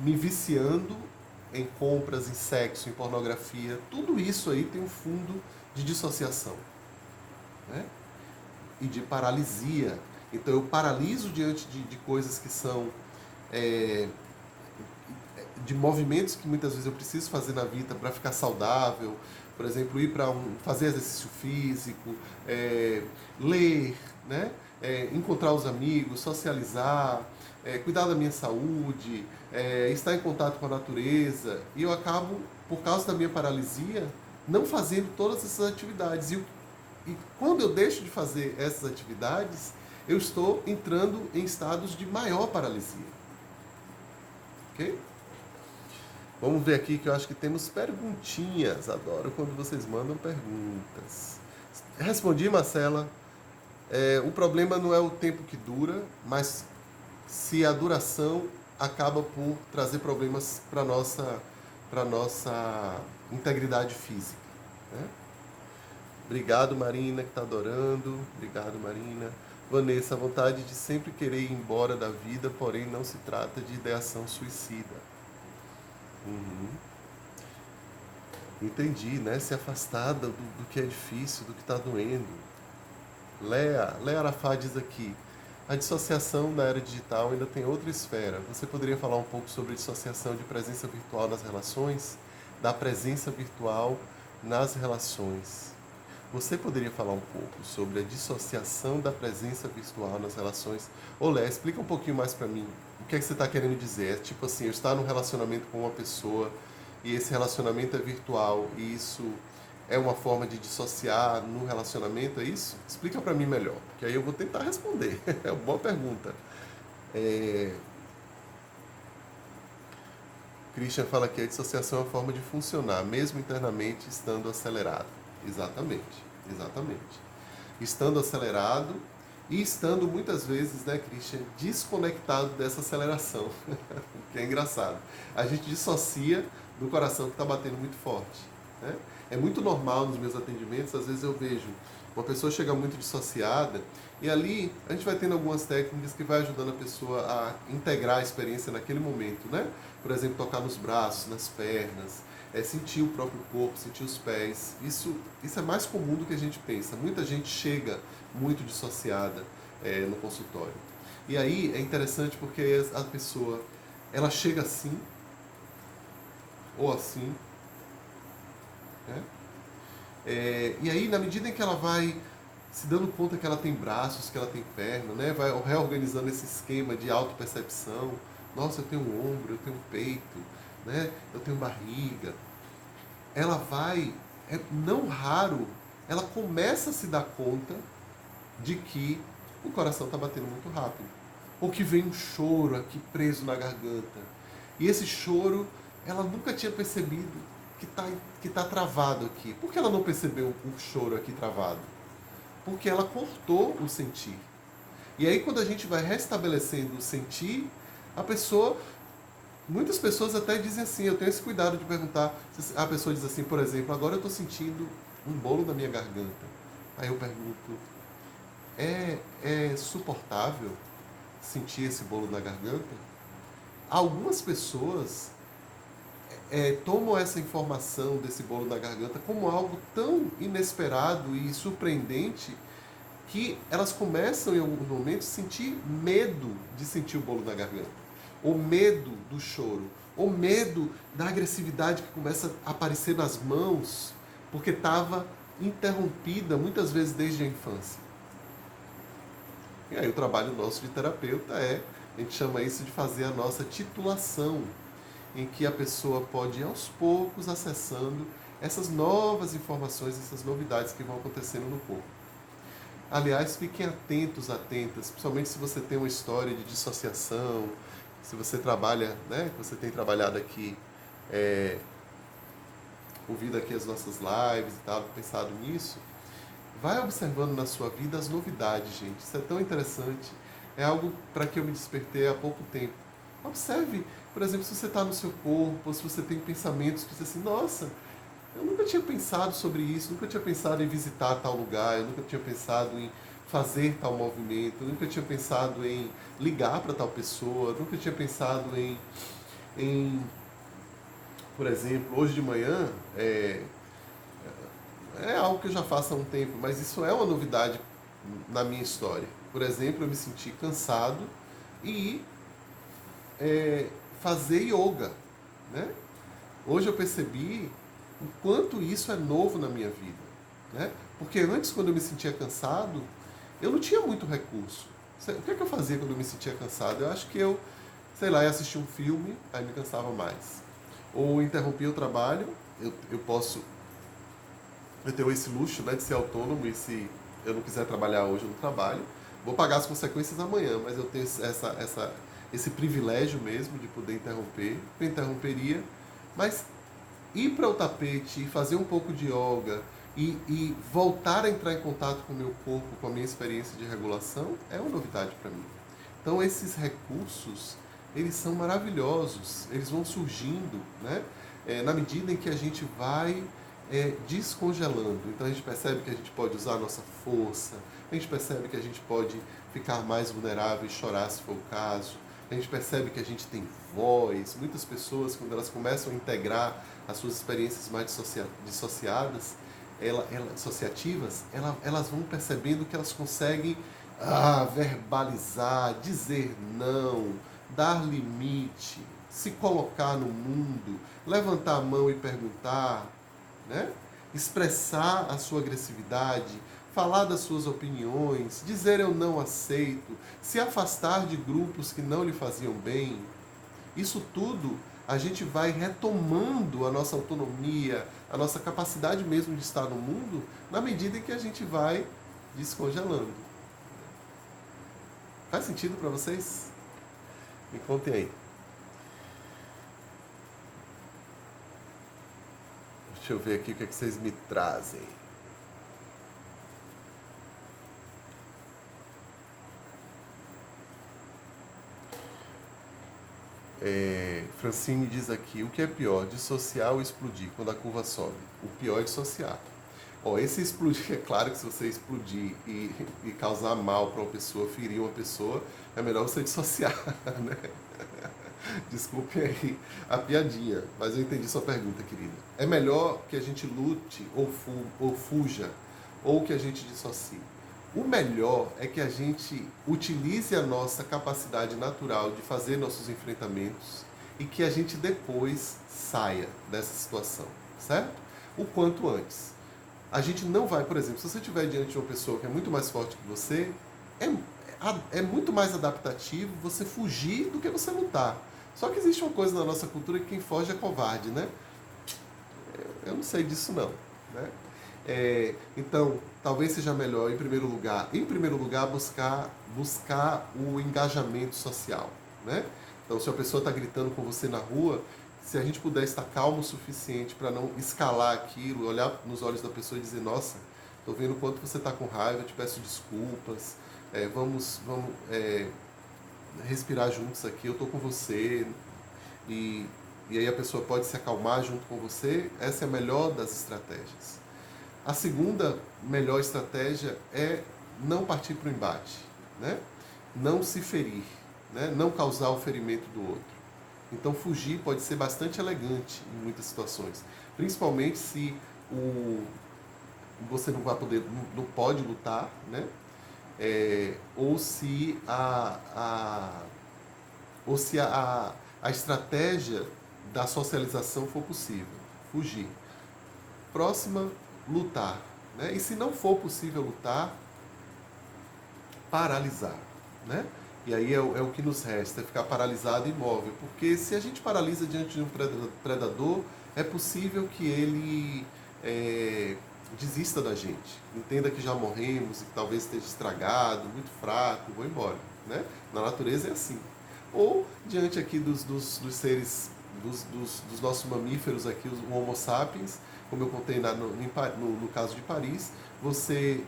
me viciando em compras, em sexo, em pornografia. Tudo isso aí tem um fundo de dissociação, né? E de paralisia. Então eu paraliso diante de coisas que são de movimentos que muitas vezes eu preciso fazer na vida para ficar saudável. Por exemplo, ir para fazer exercício físico, ler, né? Encontrar os amigos, socializar, cuidar da minha saúde, estar em contato com a natureza. E eu acabo, por causa da minha paralisia, não fazendo todas essas atividades. E quando eu deixo de fazer essas atividades, eu estou entrando em estados de maior paralisia. Ok? Vamos ver aqui que eu acho que temos perguntinhas. Adoro quando vocês mandam perguntas. Respondi, Marcela. O problema não é o tempo que dura, mas se a duração acaba por trazer problemas para nossa integridade física, né? Obrigado, Marina, que está adorando. Obrigado, Marina. Vanessa, a vontade de sempre querer ir embora da vida, porém não se trata de ideação suicida. Uhum. Entendi, né? Se afastar do que é difícil, do que está doendo. Léa Arafat diz aqui, a dissociação na era digital ainda tem outra esfera. Você poderia falar um pouco sobre a dissociação de presença virtual nas relações? Da presença virtual nas relações. Você poderia falar um pouco sobre a dissociação da presença virtual nas relações? Ô Léa, explica um pouquinho mais para mim. O que é que você está querendo dizer? É tipo assim, eu estar num relacionamento com uma pessoa e esse relacionamento é virtual e isso é uma forma de dissociar no relacionamento, é isso? Explica para mim melhor, que aí eu vou tentar responder. É uma boa pergunta. É... Christian fala que a dissociação é uma forma de funcionar, mesmo internamente estando acelerado. Exatamente, exatamente. Estando acelerado e estando muitas vezes, né, Christian, desconectado dessa aceleração. Que é engraçado. A gente dissocia do coração que está batendo muito forte. Né? É muito normal nos meus atendimentos, às vezes eu vejo uma pessoa chega muito dissociada e ali a gente vai tendo algumas técnicas que vai ajudando a pessoa a integrar a experiência naquele momento, né? Por exemplo, tocar nos braços, nas pernas, sentir o próprio corpo, sentir os pés. Isso é mais comum do que a gente pensa. Muita gente chega muito dissociada no consultório. E aí é interessante porque a pessoa ela chega assim ou assim, né? E aí, na medida em que ela vai se dando conta que ela tem braços, que ela tem perna, né? Vai reorganizando esse esquema de autopercepção. Nossa, eu tenho um ombro, eu tenho um peito, né? Eu tenho barriga. Ela vai, não raro, ela começa a se dar conta de que o coração está batendo muito rápido. Ou que vem um choro aqui preso na garganta. E esse choro, ela nunca tinha percebido que tá travado aqui. Por que ela não percebeu o choro aqui travado? Porque ela cortou o sentir. E aí quando a gente vai restabelecendo o sentir, muitas pessoas até dizem assim, eu tenho esse cuidado de perguntar, a pessoa diz assim, por exemplo, agora eu estou sentindo um bolo na minha garganta. Aí eu pergunto, é suportável sentir esse bolo na garganta? Algumas pessoas tomam essa informação desse bolo na garganta como algo tão inesperado e surpreendente que elas começam em algum momento a sentir medo de sentir o bolo na garganta, ou medo do choro, ou medo da agressividade que começa a aparecer nas mãos, porque estava interrompida muitas vezes desde a infância. E aí o trabalho nosso de terapeuta a gente chama isso de fazer a nossa titulação, em que a pessoa pode ir aos poucos acessando essas novas informações, essas novidades que vão acontecendo no corpo. Aliás, fiquem atentas, principalmente se você tem uma história de dissociação, se você trabalha, né, você tem trabalhado aqui, ouvido aqui as nossas lives e tal, pensado nisso, vai observando na sua vida as novidades, gente. Isso é tão interessante. É algo para que eu me despertei há pouco tempo. Observe, por exemplo, se você está no seu corpo, ou se você tem pensamentos que dizem assim, nossa, eu nunca tinha pensado sobre isso, nunca tinha pensado em visitar tal lugar, eu nunca tinha pensado em fazer tal movimento, eu nunca tinha pensado em ligar para tal pessoa, eu nunca tinha pensado em, por exemplo, hoje de manhã, é algo que eu já faço há um tempo, mas isso é uma novidade na minha história. Por exemplo, eu me senti cansado e fazer yoga, né? Hoje eu percebi o quanto isso é novo na minha vida, né? Porque antes, quando eu me sentia cansado, eu não tinha muito recurso. O que é que eu fazia quando eu me sentia cansado? Eu acho que eu, sei lá, ia assistir um filme, aí me cansava mais. Ou interrompia o trabalho, eu tenho esse luxo, né, de ser autônomo, e se eu não quiser trabalhar hoje, eu não trabalho. Vou pagar as consequências amanhã, mas eu tenho esse privilégio mesmo de poder interromper. Eu interromperia, mas ir para o tapete e fazer um pouco de yoga e voltar a entrar em contato com o meu corpo, com a minha experiência de regulação, é uma novidade para mim. Então esses recursos, eles são maravilhosos, eles vão surgindo, né? Na medida em que a gente vai descongelando. Então a gente percebe que a gente pode usar a nossa força, a gente percebe que a gente pode ficar mais vulnerável e chorar se for o caso, a a gente percebe que a gente tem voz. Muitas pessoas, quando elas começam a integrar as suas experiências mais dissociadas, associativas, elas vão percebendo que elas conseguem verbalizar, dizer não, dar limite, se colocar no mundo, levantar a mão e perguntar, né? Expressar a sua agressividade, falar das suas opiniões, dizer eu não aceito, se afastar de grupos que não lhe faziam bem. Isso tudo a gente vai retomando a nossa autonomia, a nossa capacidade mesmo de estar no mundo, na medida em que a gente vai descongelando. Faz sentido para vocês? Me contem aí. Deixa eu ver aqui o que, é que vocês me trazem. Francine diz aqui, o que é pior, dissociar ou explodir quando a curva sobe? O pior é dissociar. Esse explodir, é claro que se você explodir e causar mal para uma pessoa, ferir uma pessoa, é melhor você dissociar, né? Desculpe aí a piadinha, mas eu entendi sua pergunta, querida. É melhor que a gente lute ou fuja, ou que a gente dissocie. O melhor é que a gente utilize a nossa capacidade natural de fazer nossos enfrentamentos e que a gente depois saia dessa situação, certo? O quanto antes. A gente não vai, por exemplo, se você estiver diante de uma pessoa que é muito mais forte que você, é muito mais adaptativo você fugir do que você lutar. Só que existe uma coisa na nossa cultura que quem foge é covarde, né? Eu não sei disso não, né? Então, talvez seja melhor, em primeiro lugar, buscar o engajamento social, né? Então, se a pessoa está gritando com você na rua, se a gente puder estar calmo o suficiente para não escalar aquilo, olhar nos olhos da pessoa e dizer, nossa, estou vendo o quanto você está com raiva, te peço desculpas, vamos respirar juntos aqui, eu estou com você, e aí a pessoa pode se acalmar junto com você, essa é a melhor das estratégias. A segunda melhor estratégia é não partir para o embate, né? Não se ferir, né? Não causar o ferimento do outro. Então fugir pode ser bastante elegante em muitas situações, principalmente se você não pode lutar, né? Ou se a estratégia da socialização for possível. Fugir. Próxima, lutar. Né? E se não for possível lutar, paralisar. Né? E aí é o que nos resta, é ficar paralisado e imóvel. Porque se a gente paralisa diante de um predador, é possível que ele desista da gente. Entenda que já morremos e que talvez esteja estragado, muito fraco, vou embora. Né? Na natureza é assim. Ou diante aqui dos seres, dos nossos mamíferos aqui, o Homo sapiens, como eu contei no caso de Paris, você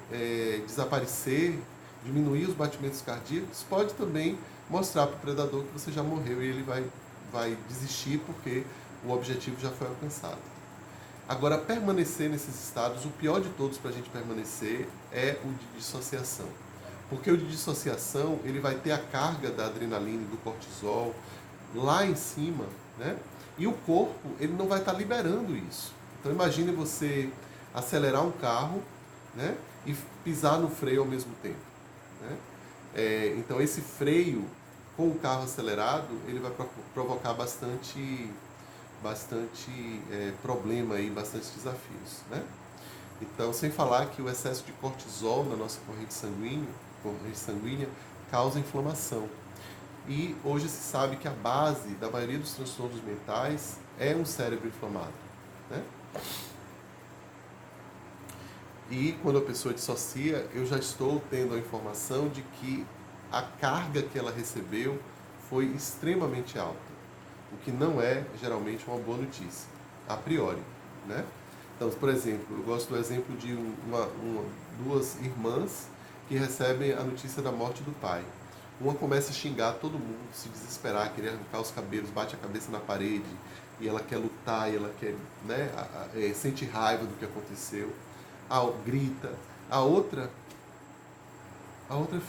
desaparecer, diminuir os batimentos cardíacos, pode também mostrar para o predador que você já morreu e ele vai desistir porque o objetivo já foi alcançado. Agora, permanecer nesses estados, o pior de todos para a gente permanecer é o de dissociação. Porque o de dissociação, ele vai ter a carga da adrenalina e do cortisol lá em cima, né? E o corpo, ele não vai estar liberando isso. Então imagine você acelerar um carro, né? E pisar no freio ao mesmo tempo. Né? Então esse freio com o carro acelerado, ele vai provocar bastante problema e bastante desafios. Né? Então, sem falar que o excesso de cortisol na nossa corrente sanguínea causa inflamação. E hoje se sabe que a base da maioria dos transtornos mentais é um cérebro inflamado. Né? E quando a pessoa dissocia, eu já estou tendo a informação de que a carga que ela recebeu foi extremamente alta, o que não é geralmente uma boa notícia, a priori. Né? Então, por exemplo, eu gosto do exemplo de duas irmãs que recebem a notícia da morte do pai. Uma começa a xingar todo mundo, se desesperar, querer arrancar os cabelos, bate a cabeça na parede, e ela quer lutar, e ela quer, né, sente raiva do que aconteceu, grita. A outra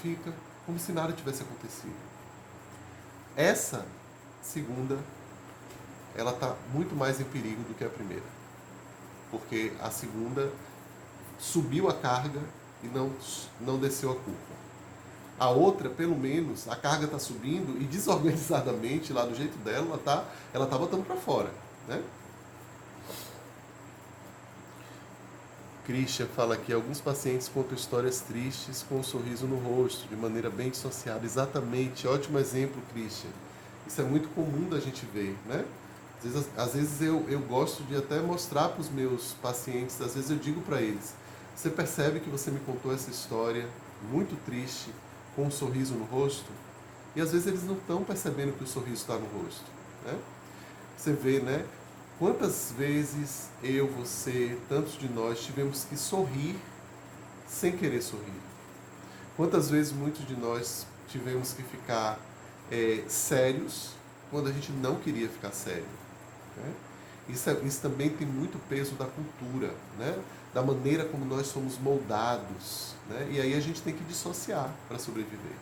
fica como se nada tivesse acontecido. essa segunda, ela está muito mais em perigo do que a primeira. Porque a segunda subiu a carga e não desceu a culpa. A outra, pelo menos, a carga está subindo e desorganizadamente, lá do jeito dela, ela tá botando para fora, né? Christian fala aqui, alguns pacientes contam histórias tristes com um sorriso no rosto, de maneira bem dissociada. Exatamente, ótimo exemplo, Christian. Isso é muito comum da gente ver, né? Às vezes eu gosto de até mostrar para os meus pacientes, às vezes eu digo para eles, você percebe que você me contou essa história muito triste, com um sorriso no rosto? E às vezes eles não estão percebendo que o sorriso está no rosto, né? Você vê, né? Quantas vezes eu, você, tantos de nós tivemos que sorrir sem querer sorrir? Quantas vezes muitos de nós tivemos que ficar sérios quando a gente não queria ficar sério? Né? Isso também tem muito peso da cultura, né? Da maneira como nós somos moldados. Né? E aí a gente tem que dissociar para sobreviver.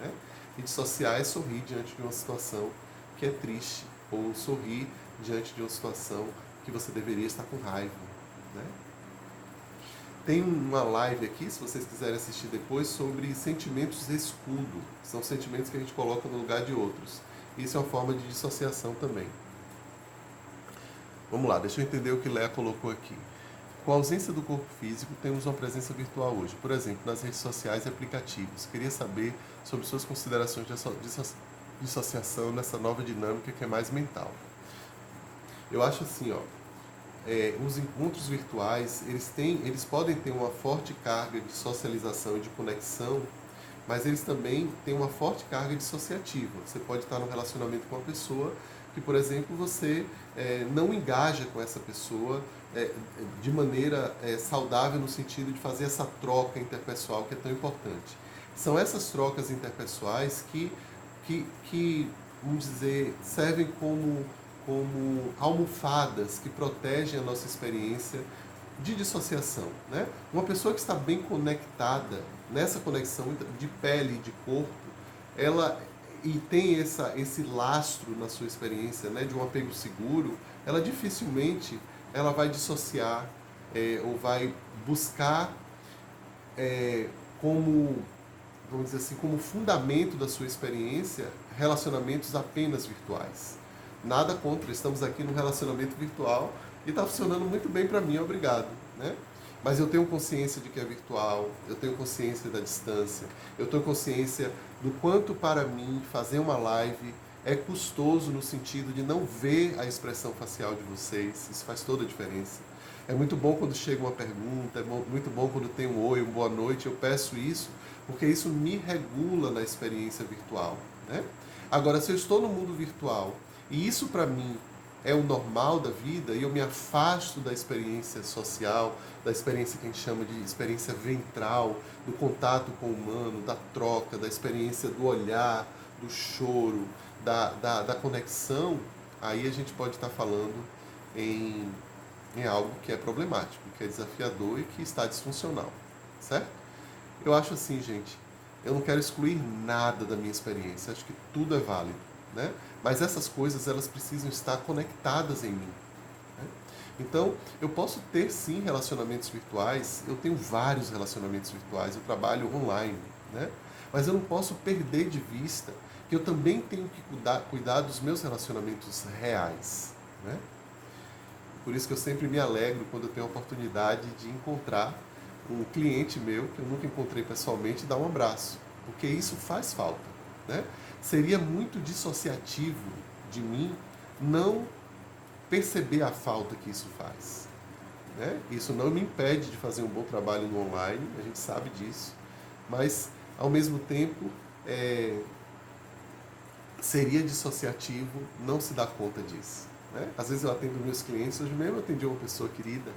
Né? E dissociar é sorrir diante de uma situação que é triste, ou sorrir diante de uma situação que você deveria estar com raiva. Né? Tem uma live aqui, se vocês quiserem assistir depois, sobre sentimentos escudo. São sentimentos que a gente coloca no lugar de outros. Isso é uma forma de dissociação também. Vamos lá, deixa eu entender o que Léa colocou aqui. Com a ausência do corpo físico, temos uma presença virtual hoje. Por exemplo, nas redes sociais e aplicativos. Queria saber sobre suas considerações de dissociação nessa nova dinâmica que é mais mental. Eu acho assim, ó, os encontros virtuais, eles podem ter uma forte carga de socialização e de conexão, mas eles também têm uma forte carga dissociativa. Você pode estar num relacionamento com uma pessoa que, por exemplo, você não engaja com essa pessoa de maneira saudável no sentido de fazer essa troca interpessoal que é tão importante. São essas trocas interpessoais que vamos dizer, servem como almofadas que protegem a nossa experiência de dissociação. Né? Uma pessoa que está bem conectada, nessa conexão de pele e de corpo, e tem esse lastro na sua experiência, né, de um apego seguro, ela dificilmente ela vai dissociar ou vai buscar como, vamos dizer assim, como fundamento da sua experiência relacionamentos apenas virtuais. Nada contra, estamos aqui num relacionamento virtual e está funcionando muito bem para mim, obrigado. Né? Mas eu tenho consciência de que é virtual, eu tenho consciência da distância, eu tenho consciência do quanto para mim fazer uma live é custoso no sentido de não ver a expressão facial de vocês, isso faz toda a diferença. É muito bom quando chega uma pergunta, é muito bom quando tem um oi, uma boa noite, eu peço isso, porque isso me regula na experiência virtual. Né? Agora, se eu estou no mundo virtual, e isso para mim é o normal da vida, e eu me afasto da experiência social, da experiência que a gente chama de experiência ventral, do contato com o humano, da troca, da experiência do olhar, do choro, da conexão, aí a gente pode estar falando em algo que é problemático, que é desafiador e que está disfuncional, certo? Eu acho assim, gente, eu não quero excluir nada da minha experiência, acho que tudo é válido, né? Mas essas coisas, elas precisam estar conectadas em mim. Né? Então, eu posso ter sim relacionamentos virtuais, eu tenho vários relacionamentos virtuais, eu trabalho online, né? Mas eu não posso perder de vista que eu também tenho que cuidar dos meus relacionamentos reais, né? Por isso que eu sempre me alegro quando eu tenho a oportunidade de encontrar um cliente meu, que eu nunca encontrei pessoalmente, e dar um abraço, porque isso faz falta, né? Seria muito dissociativo de mim não perceber a falta que isso faz. Né? Isso não me impede de fazer um bom trabalho no online, a gente sabe disso, mas ao mesmo tempo seria dissociativo não se dar conta disso. Né? Às vezes eu atendo meus clientes, hoje mesmo eu atendi uma pessoa querida,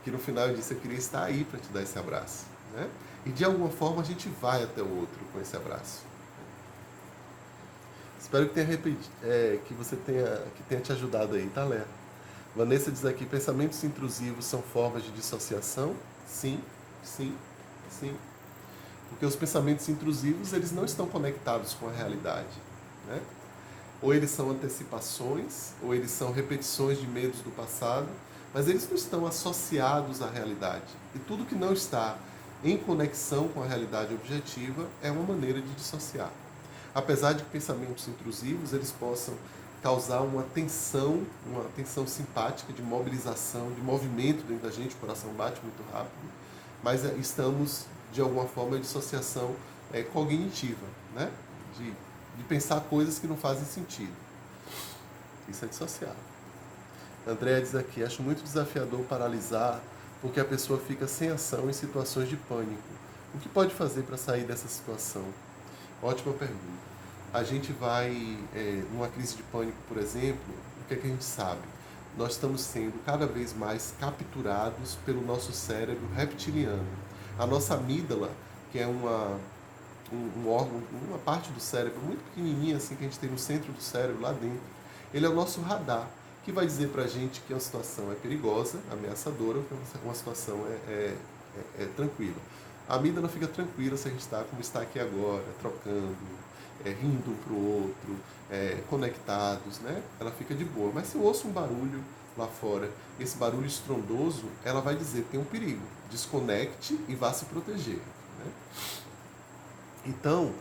que no final eu disse, eu queria estar aí para te dar esse abraço. Né? E de alguma forma a gente vai até o outro com esse abraço. Espero que tenha te ajudado aí, tá, Léa? Vanessa diz aqui, pensamentos intrusivos são formas de dissociação? Sim, sim, sim. Porque os pensamentos intrusivos, eles não estão conectados com a realidade. Né? ou eles são antecipações, ou eles são repetições de medos do passado, mas eles não estão associados à realidade. E tudo que não está em conexão com a realidade objetiva é uma maneira de dissociar. Apesar de que pensamentos intrusivos eles possam causar uma tensão simpática, de mobilização, de movimento dentro da gente, o coração bate muito rápido, mas estamos, de alguma forma, em dissociação cognitiva, né? De pensar coisas que não fazem sentido. Isso é dissociar. André diz aqui, acho muito desafiador paralisar, porque a pessoa fica sem ação em situações de pânico. O que pode fazer para sair dessa situação? Ótima pergunta. A gente vai, numa crise de pânico, por exemplo, o que é que a gente sabe? Nós estamos sendo cada vez mais capturados pelo nosso cérebro reptiliano. A nossa amígdala, que é um órgão, uma parte do cérebro muito pequenininha, assim, que a gente tem no centro do cérebro, lá dentro, ele é o nosso radar, que vai dizer pra gente que uma situação é perigosa, ameaçadora, ou que uma situação é tranquila. A amígdala fica tranquila se a gente está como está aqui agora, trocando, rindo um para o outro, conectados, né? Ela fica de boa. Mas se eu ouço um barulho lá fora, esse barulho estrondoso, ela vai dizer, tem um perigo, desconecte e vá se proteger. Né? Então,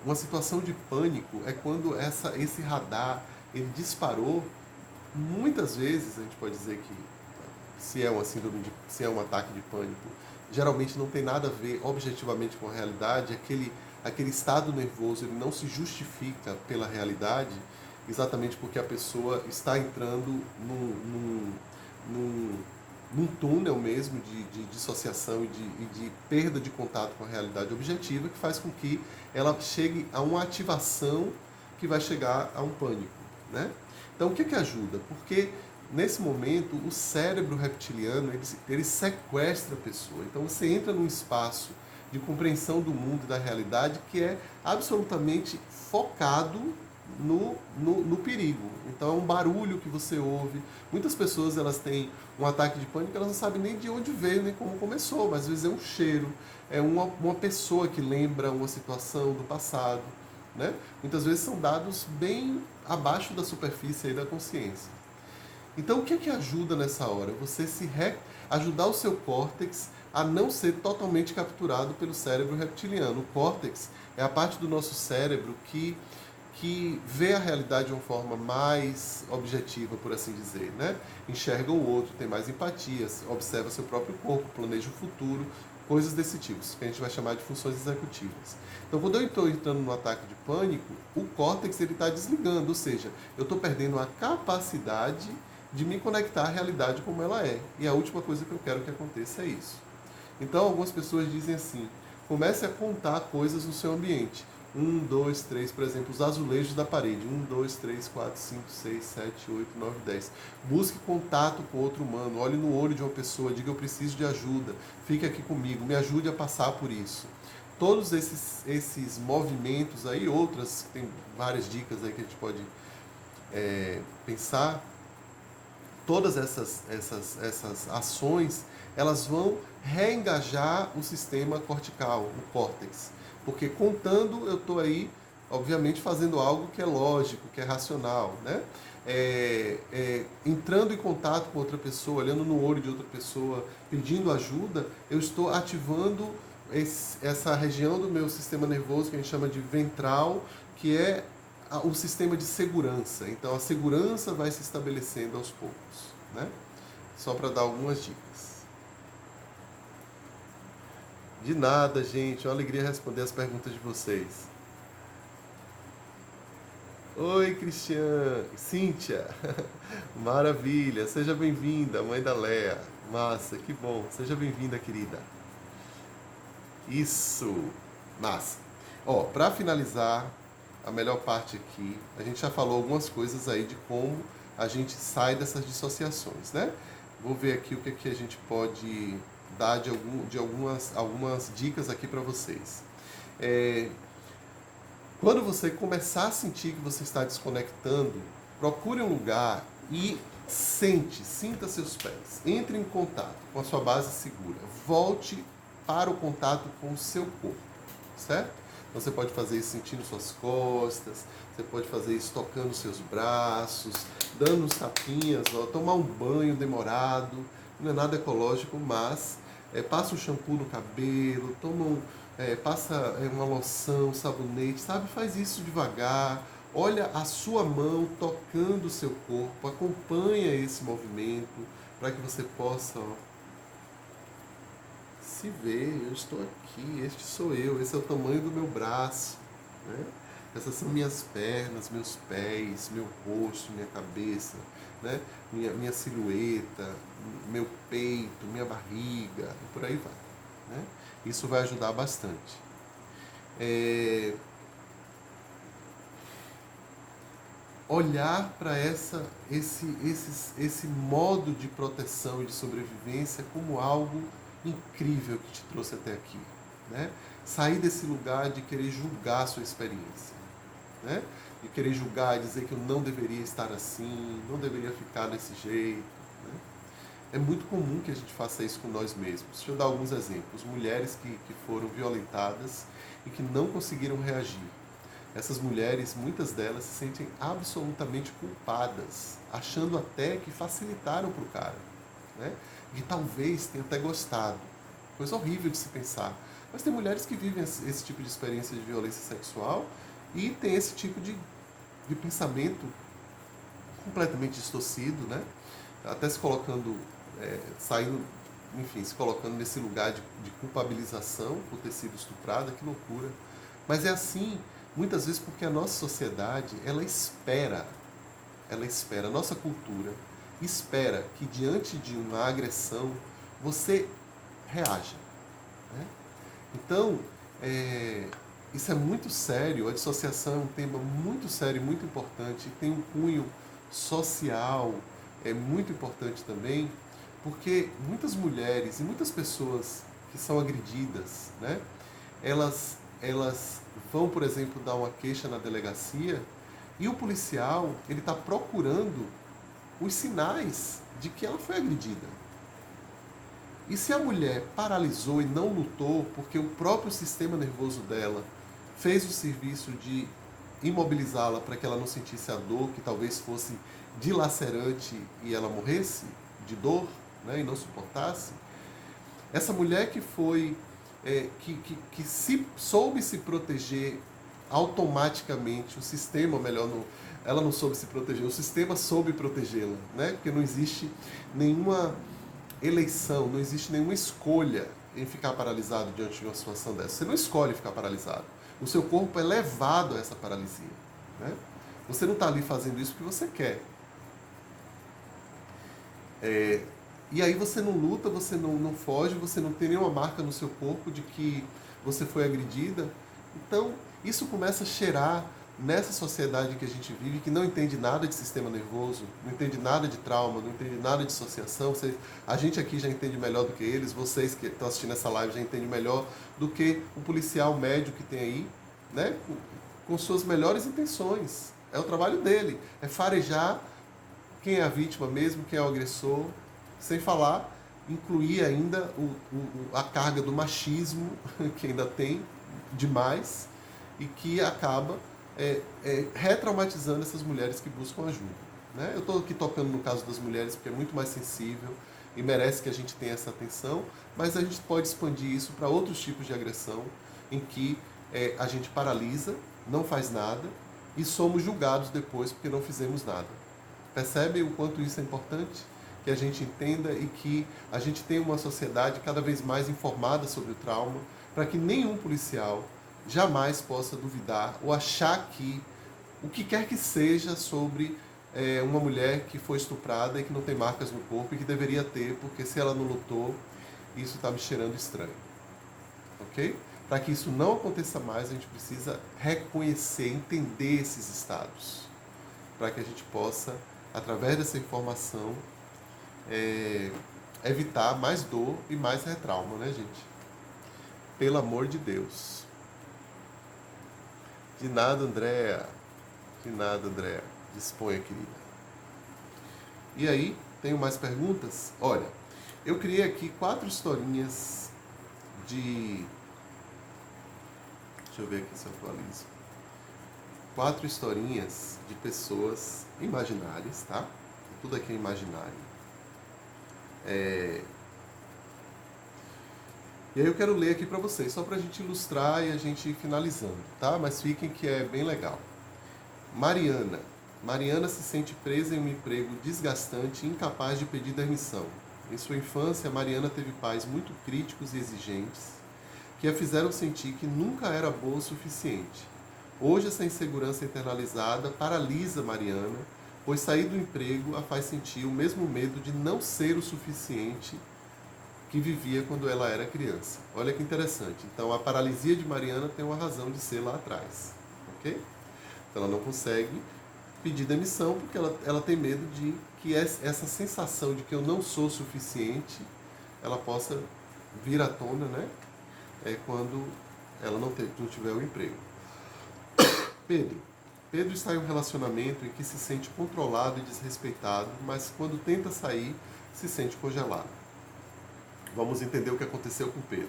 uma situação de pânico é quando esse radar ele disparou. Muitas vezes a gente pode dizer que se é uma síndrome se é um ataque de pânico, geralmente não tem nada a ver objetivamente com a realidade. Aquele estado nervoso ele não se justifica pela realidade, exatamente porque a pessoa está entrando num túnel mesmo de dissociação e de perda de contato com a realidade objetiva, que faz com que ela chegue a uma ativação que vai chegar a um pânico, né? Então, o que ajuda? Porque, nesse momento, o cérebro reptiliano, ele sequestra a pessoa. Então, você entra num espaço de compreensão do mundo e da realidade que é absolutamente focado no perigo. Então, é um barulho que você ouve. Muitas pessoas, elas têm um ataque de pânico, elas não sabem nem de onde veio, nem como começou, mas às vezes é um cheiro, é uma pessoa que lembra uma situação do passado. Né? Muitas vezes são dados bem abaixo da superfície aí da consciência. Então, o que ajuda nessa hora? Você ajudar o seu córtex a não ser totalmente capturado pelo cérebro reptiliano. O córtex é a parte do nosso cérebro que vê a realidade de uma forma mais objetiva, por assim dizer, né? Enxerga o outro, tem mais empatia, observa seu próprio corpo, planeja o futuro, coisas desse tipo, que a gente vai chamar de funções executivas. Então, quando eu estou entrando no ataque de pânico, o córtex está desligando, ou seja, eu estou perdendo a capacidade de me conectar à realidade como ela é. E a última coisa que eu quero que aconteça é isso. Então, algumas pessoas dizem assim, comece a contar coisas no seu ambiente. 1, 2, 3, por exemplo, os azulejos da parede. 1, 2, 3, 4, 5, 6, 7, 8, 9, 10. Busque contato com outro humano. Olhe no olho de uma pessoa. Diga, eu preciso de ajuda. Fique aqui comigo. Me ajude a passar por isso. Todos esses movimentos aí, outras, tem várias dicas aí que a gente pode pensar. Todas essas ações, elas vão reengajar o sistema cortical, o córtex. Porque contando, eu estou aí, obviamente, fazendo algo que é lógico, que é racional, né? Entrando em contato com outra pessoa, olhando no olho de outra pessoa, pedindo ajuda, eu estou ativando essa região do meu sistema nervoso que a gente chama de ventral, que é o sistema de segurança. Então, a segurança vai se estabelecendo aos poucos, né? Só para dar algumas dicas. De nada, gente. É uma alegria responder as perguntas de vocês. Oi, Cristiane. Cíntia. Maravilha. Seja bem-vinda, mãe da Léa. Massa, que bom. Seja bem-vinda, querida. Isso. Massa. Ó, para finalizar, a melhor parte aqui, a gente já falou algumas coisas aí de como a gente sai dessas dissociações, né? Vou ver aqui o que a gente pode dar de algumas dicas aqui para vocês. Quando você começar a sentir que você está desconectando, procure um lugar e sinta seus pés. Entre em contato com a sua base segura. Volte para o contato com o seu corpo, certo? Então você pode fazer isso sentindo suas costas, você pode fazer isso tocando seus braços, dando uns tapinhas, ó, tomar um banho demorado, não é nada ecológico, mas passa um shampoo no cabelo, passa uma loção, sabonete, sabe? Faz isso devagar, olha a sua mão tocando o seu corpo, acompanha esse movimento para que você possa, ó, se ver, eu estou aqui, este sou eu, esse é o tamanho do meu braço, né? Essas são minhas pernas, meus pés, meu rosto, minha cabeça, né? Minha silhueta, meu peito, minha barriga, e por aí vai, né? Isso vai ajudar bastante. Olhar para esse modo de proteção e de sobrevivência como algo incrível que te trouxe até aqui, né? Sair desse lugar de querer julgar a sua experiência, né? De querer julgar, dizer que eu não deveria estar assim, não deveria ficar desse jeito, né? É muito comum que a gente faça isso com nós mesmos. Deixa eu dar alguns exemplos. Mulheres que foram violentadas e que não conseguiram reagir. Essas mulheres, muitas delas, se sentem absolutamente culpadas, achando até que facilitaram para o cara, né? E talvez tenha até gostado. Coisa horrível de se pensar. Mas tem mulheres que vivem esse tipo de experiência de violência sexual e tem esse tipo de pensamento completamente distorcido, né? Até se colocando, saindo, enfim, se colocando nesse lugar de culpabilização por ter sido estuprada, que loucura. Mas é assim, muitas vezes porque a nossa sociedade, ela espera, a nossa cultura espera que diante de uma agressão você reaja, né? Então, isso é muito sério, a dissociação é um tema muito sério, muito importante, tem um cunho social, é muito importante também, porque muitas mulheres e muitas pessoas que são agredidas, né, elas vão, por exemplo, dar uma queixa na delegacia e o policial ele está procurando os sinais de que ela foi agredida. E se a mulher paralisou e não lutou porque o próprio sistema nervoso dela fez o serviço de imobilizá-la para que ela não sentisse a dor, que talvez fosse dilacerante e ela morresse de dor, né, e não suportasse, essa mulher que foi, que soube se proteger automaticamente, o sistema, melhor, não, ela não soube se proteger, o sistema soube protegê-la, né, porque não existe nenhuma eleição, não existe nenhuma escolha em ficar paralisado diante de uma situação dessa. Você não escolhe ficar paralisado. O seu corpo é levado a essa paralisia, né? Você não está ali fazendo isso porque você quer. E aí você não luta, você não foge, você não tem nenhuma marca no seu corpo de que você foi agredida. Então, isso começa a cheirar nessa sociedade que a gente vive, que não entende nada de sistema nervoso, não entende nada de trauma, não entende nada de associação. A gente aqui já entende melhor do que eles, vocês que estão assistindo essa live já entendem melhor do que o policial médio que tem aí, né? Com suas melhores intenções. É o trabalho dele, é farejar quem é a vítima mesmo, quem é o agressor, sem falar, incluir ainda a carga do machismo que ainda tem demais e que acaba retraumatizando essas mulheres que buscam ajuda, né? Eu estou aqui tocando no caso das mulheres porque é muito mais sensível e merece que a gente tenha essa atenção, mas a gente pode expandir isso para outros tipos de agressão em que a gente paralisa, não faz nada e somos julgados depois porque não fizemos nada. Percebe o quanto isso é importante? Que a gente entenda e que a gente tenha uma sociedade cada vez mais informada sobre o trauma, para que nenhum policial jamais possa duvidar ou achar que o que quer que seja sobre uma mulher que foi estuprada e que não tem marcas no corpo e que deveria ter, porque se ela não lutou, isso está me cheirando estranho. Ok? Para que isso não aconteça mais, a gente precisa reconhecer, entender esses estados, para que a gente possa, através dessa informação, evitar mais dor e mais retrauma, né, gente? Pelo amor de Deus. De nada, Andréa. De nada, Andréa. Disponha, querida. E aí, tenho mais perguntas? Olha, eu criei aqui 4 historinhas de... Deixa eu ver aqui se eu atualizo. 4 historinhas de pessoas imaginárias, tá? Tudo aqui é imaginário. E aí eu quero ler aqui para vocês, só para a gente ilustrar e a gente ir finalizando, tá? Mas fiquem que é bem legal. Mariana. Mariana se sente presa em um emprego desgastante e incapaz de pedir demissão. Em sua infância, Mariana teve pais muito críticos e exigentes, que a fizeram sentir que nunca era boa o suficiente. Hoje, essa insegurança internalizada paralisa Mariana, pois sair do emprego a faz sentir o mesmo medo de não ser o suficiente que vivia quando ela era criança. Olha que interessante. Então, a paralisia de Mariana tem uma razão de ser lá atrás, ok? Então, ela não consegue pedir demissão porque ela tem medo de que essa sensação de que eu não sou suficiente, ela possa vir à tona, né? Quando ela não tiver o emprego. Pedro. Pedro está em um relacionamento em que se sente controlado e desrespeitado, mas quando tenta sair, se sente congelado. Vamos entender o que aconteceu com Pedro.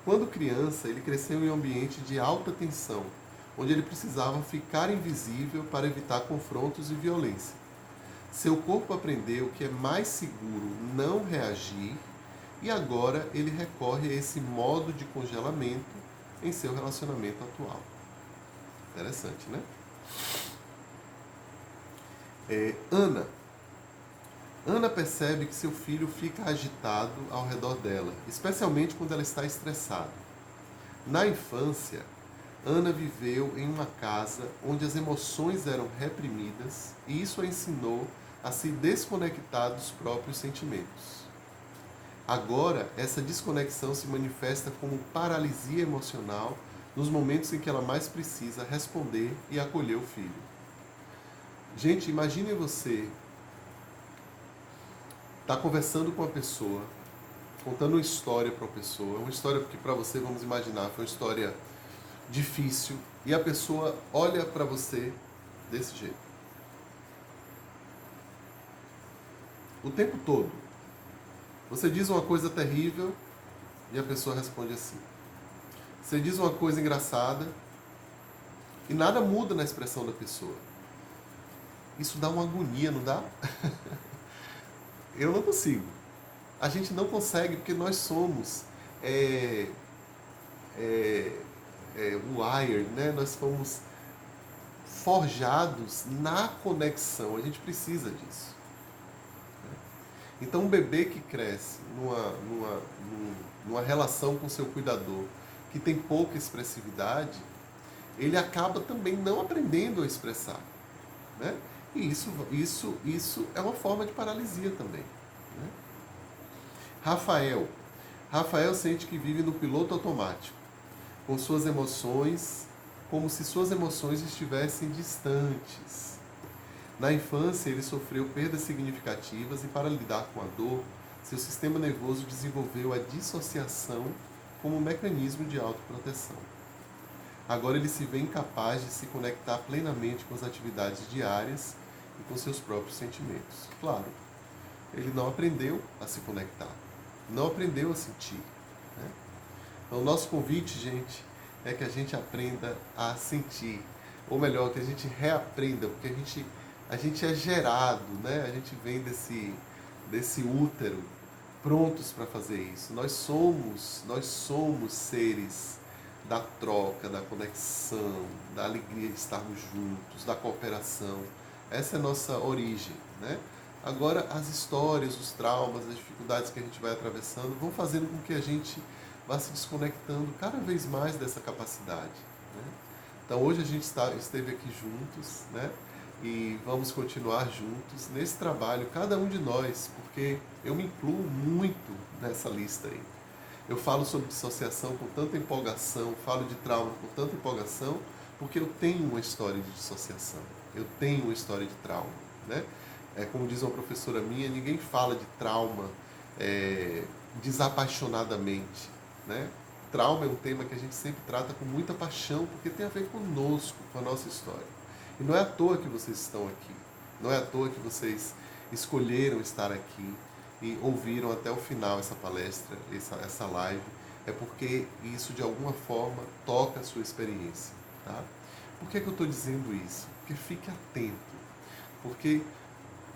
Quando criança, ele cresceu em um ambiente de alta tensão, onde ele precisava ficar invisível para evitar confrontos e violência. Seu corpo aprendeu que é mais seguro não reagir e agora ele recorre a esse modo de congelamento em seu relacionamento atual. Interessante, né? Ana. Ana percebe que seu filho fica agitado ao redor dela, especialmente quando ela está estressada. Na infância, Ana viveu em uma casa onde as emoções eram reprimidas e isso a ensinou a se desconectar dos próprios sentimentos. Agora, essa desconexão se manifesta como paralisia emocional nos momentos em que ela mais precisa responder e acolher o filho. Gente, imagine você estar conversando com uma pessoa, contando uma história para uma pessoa, uma história que para você, vamos imaginar, foi uma história difícil, e a pessoa olha para você desse jeito. O tempo todo. Você diz uma coisa terrível e a pessoa responde assim. Você diz uma coisa engraçada e nada muda na expressão da pessoa. Isso dá uma agonia, não dá? Eu não consigo. A gente não consegue porque nós somos wired, né? Nós fomos forjados na conexão. A gente precisa disso. Então, um bebê que cresce numa relação com seu cuidador, que tem pouca expressividade, ele acaba também não aprendendo a expressar, né? E isso é uma forma de paralisia também, né? Rafael sente que vive no piloto automático, com suas emoções, como se suas emoções estivessem distantes. Na infância, ele sofreu perdas significativas e, para lidar com a dor, seu sistema nervoso desenvolveu a dissociação como um mecanismo de autoproteção. Agora ele se vê incapaz de se conectar plenamente com as atividades diárias e com seus próprios sentimentos. Claro, ele não aprendeu a se conectar, não aprendeu a sentir, né? Então, o nosso convite, gente, é que a gente aprenda a sentir, ou melhor, que a gente reaprenda, porque a gente é gerado, né? A gente vem desse útero prontos para fazer isso. Nós somos seres da troca, da conexão, da alegria de estarmos juntos, da cooperação. Essa é a nossa origem, né? Agora, as histórias, os traumas, as dificuldades que a gente vai atravessando vão fazendo com que a gente vá se desconectando cada vez mais dessa capacidade, né? Então, hoje a gente esteve aqui juntos, né? E vamos continuar juntos nesse trabalho, cada um de nós, porque eu me incluo muito nessa lista aí. Eu falo sobre dissociação com tanta empolgação, falo de trauma com tanta empolgação, porque eu tenho uma história de dissociação, eu tenho uma história de trauma, né? Como diz uma professora minha, ninguém fala de trauma desapaixonadamente, né? Trauma é um tema que a gente sempre trata com muita paixão, porque tem a ver conosco, com a nossa história. E não é à toa que vocês estão aqui, não é à toa que vocês escolheram estar aqui e ouviram até o final essa palestra, essa live, é porque isso de alguma forma toca a sua experiência, tá? Por que eu estou dizendo isso? Porque fique atento, porque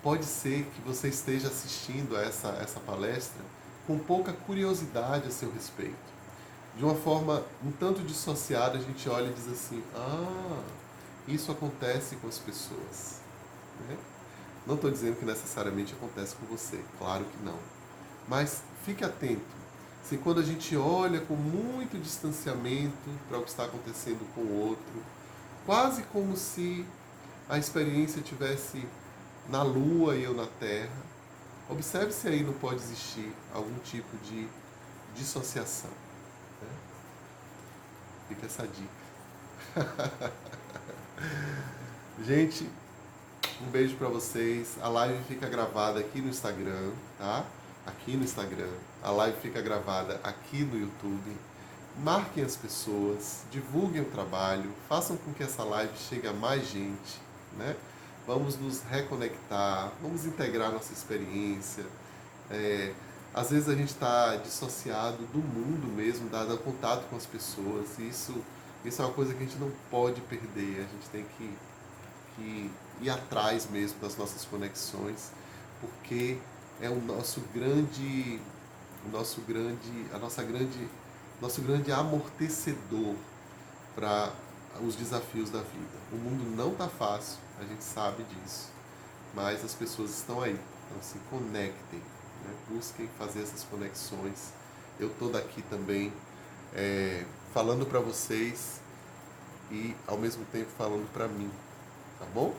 pode ser que você esteja assistindo a essa palestra com pouca curiosidade a seu respeito. De uma forma um tanto dissociada, a gente olha e diz assim: ah, isso acontece com as pessoas. Né? Não estou dizendo que necessariamente acontece com você, claro que não. Mas fique atento. Se quando a gente olha com muito distanciamento para o que está acontecendo com o outro, quase como se a experiência tivesse na Lua e eu na Terra, observe se aí não pode existir algum tipo de dissociação. Né? Fica essa dica. Gente, um beijo para vocês. A live fica gravada aqui no Instagram, tá? Aqui no Instagram. A live fica gravada aqui no YouTube. Marquem as pessoas, divulguem o trabalho, façam com que essa live chegue a mais gente, né? Vamos nos reconectar, vamos integrar nossa experiência. Às vezes a gente está dissociado do mundo mesmo, dado contato com as pessoas. E isso é uma coisa que a gente não pode perder. A gente tem que ir atrás mesmo das nossas conexões, porque é o nosso grande, nosso grande amortecedor para os desafios da vida. O mundo não está fácil, a gente sabe disso, mas as pessoas estão aí. Então se conectem, né? Busquem fazer essas conexões. Eu estou daqui também falando para vocês e ao mesmo tempo falando para mim, tá bom?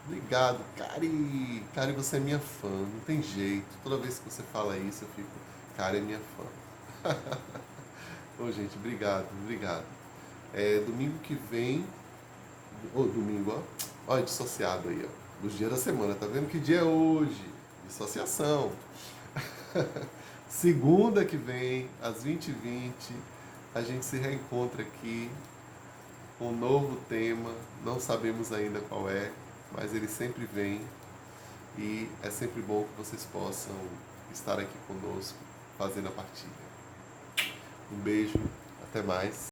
Obrigado, Kari. Kari, você é minha fã, não tem jeito. Toda vez que você fala isso, eu fico, Kari é minha fã. Ô, gente, obrigado, obrigado. Domingo que vem, domingo, ó, dissociado aí, ó, os dias da semana, tá vendo que dia é hoje? Dissociação. Segunda que vem, às 20h20, a gente se reencontra aqui com um novo tema, não sabemos ainda qual é, mas ele sempre vem e é sempre bom que vocês possam estar aqui conosco fazendo a partilha. Um beijo, até mais.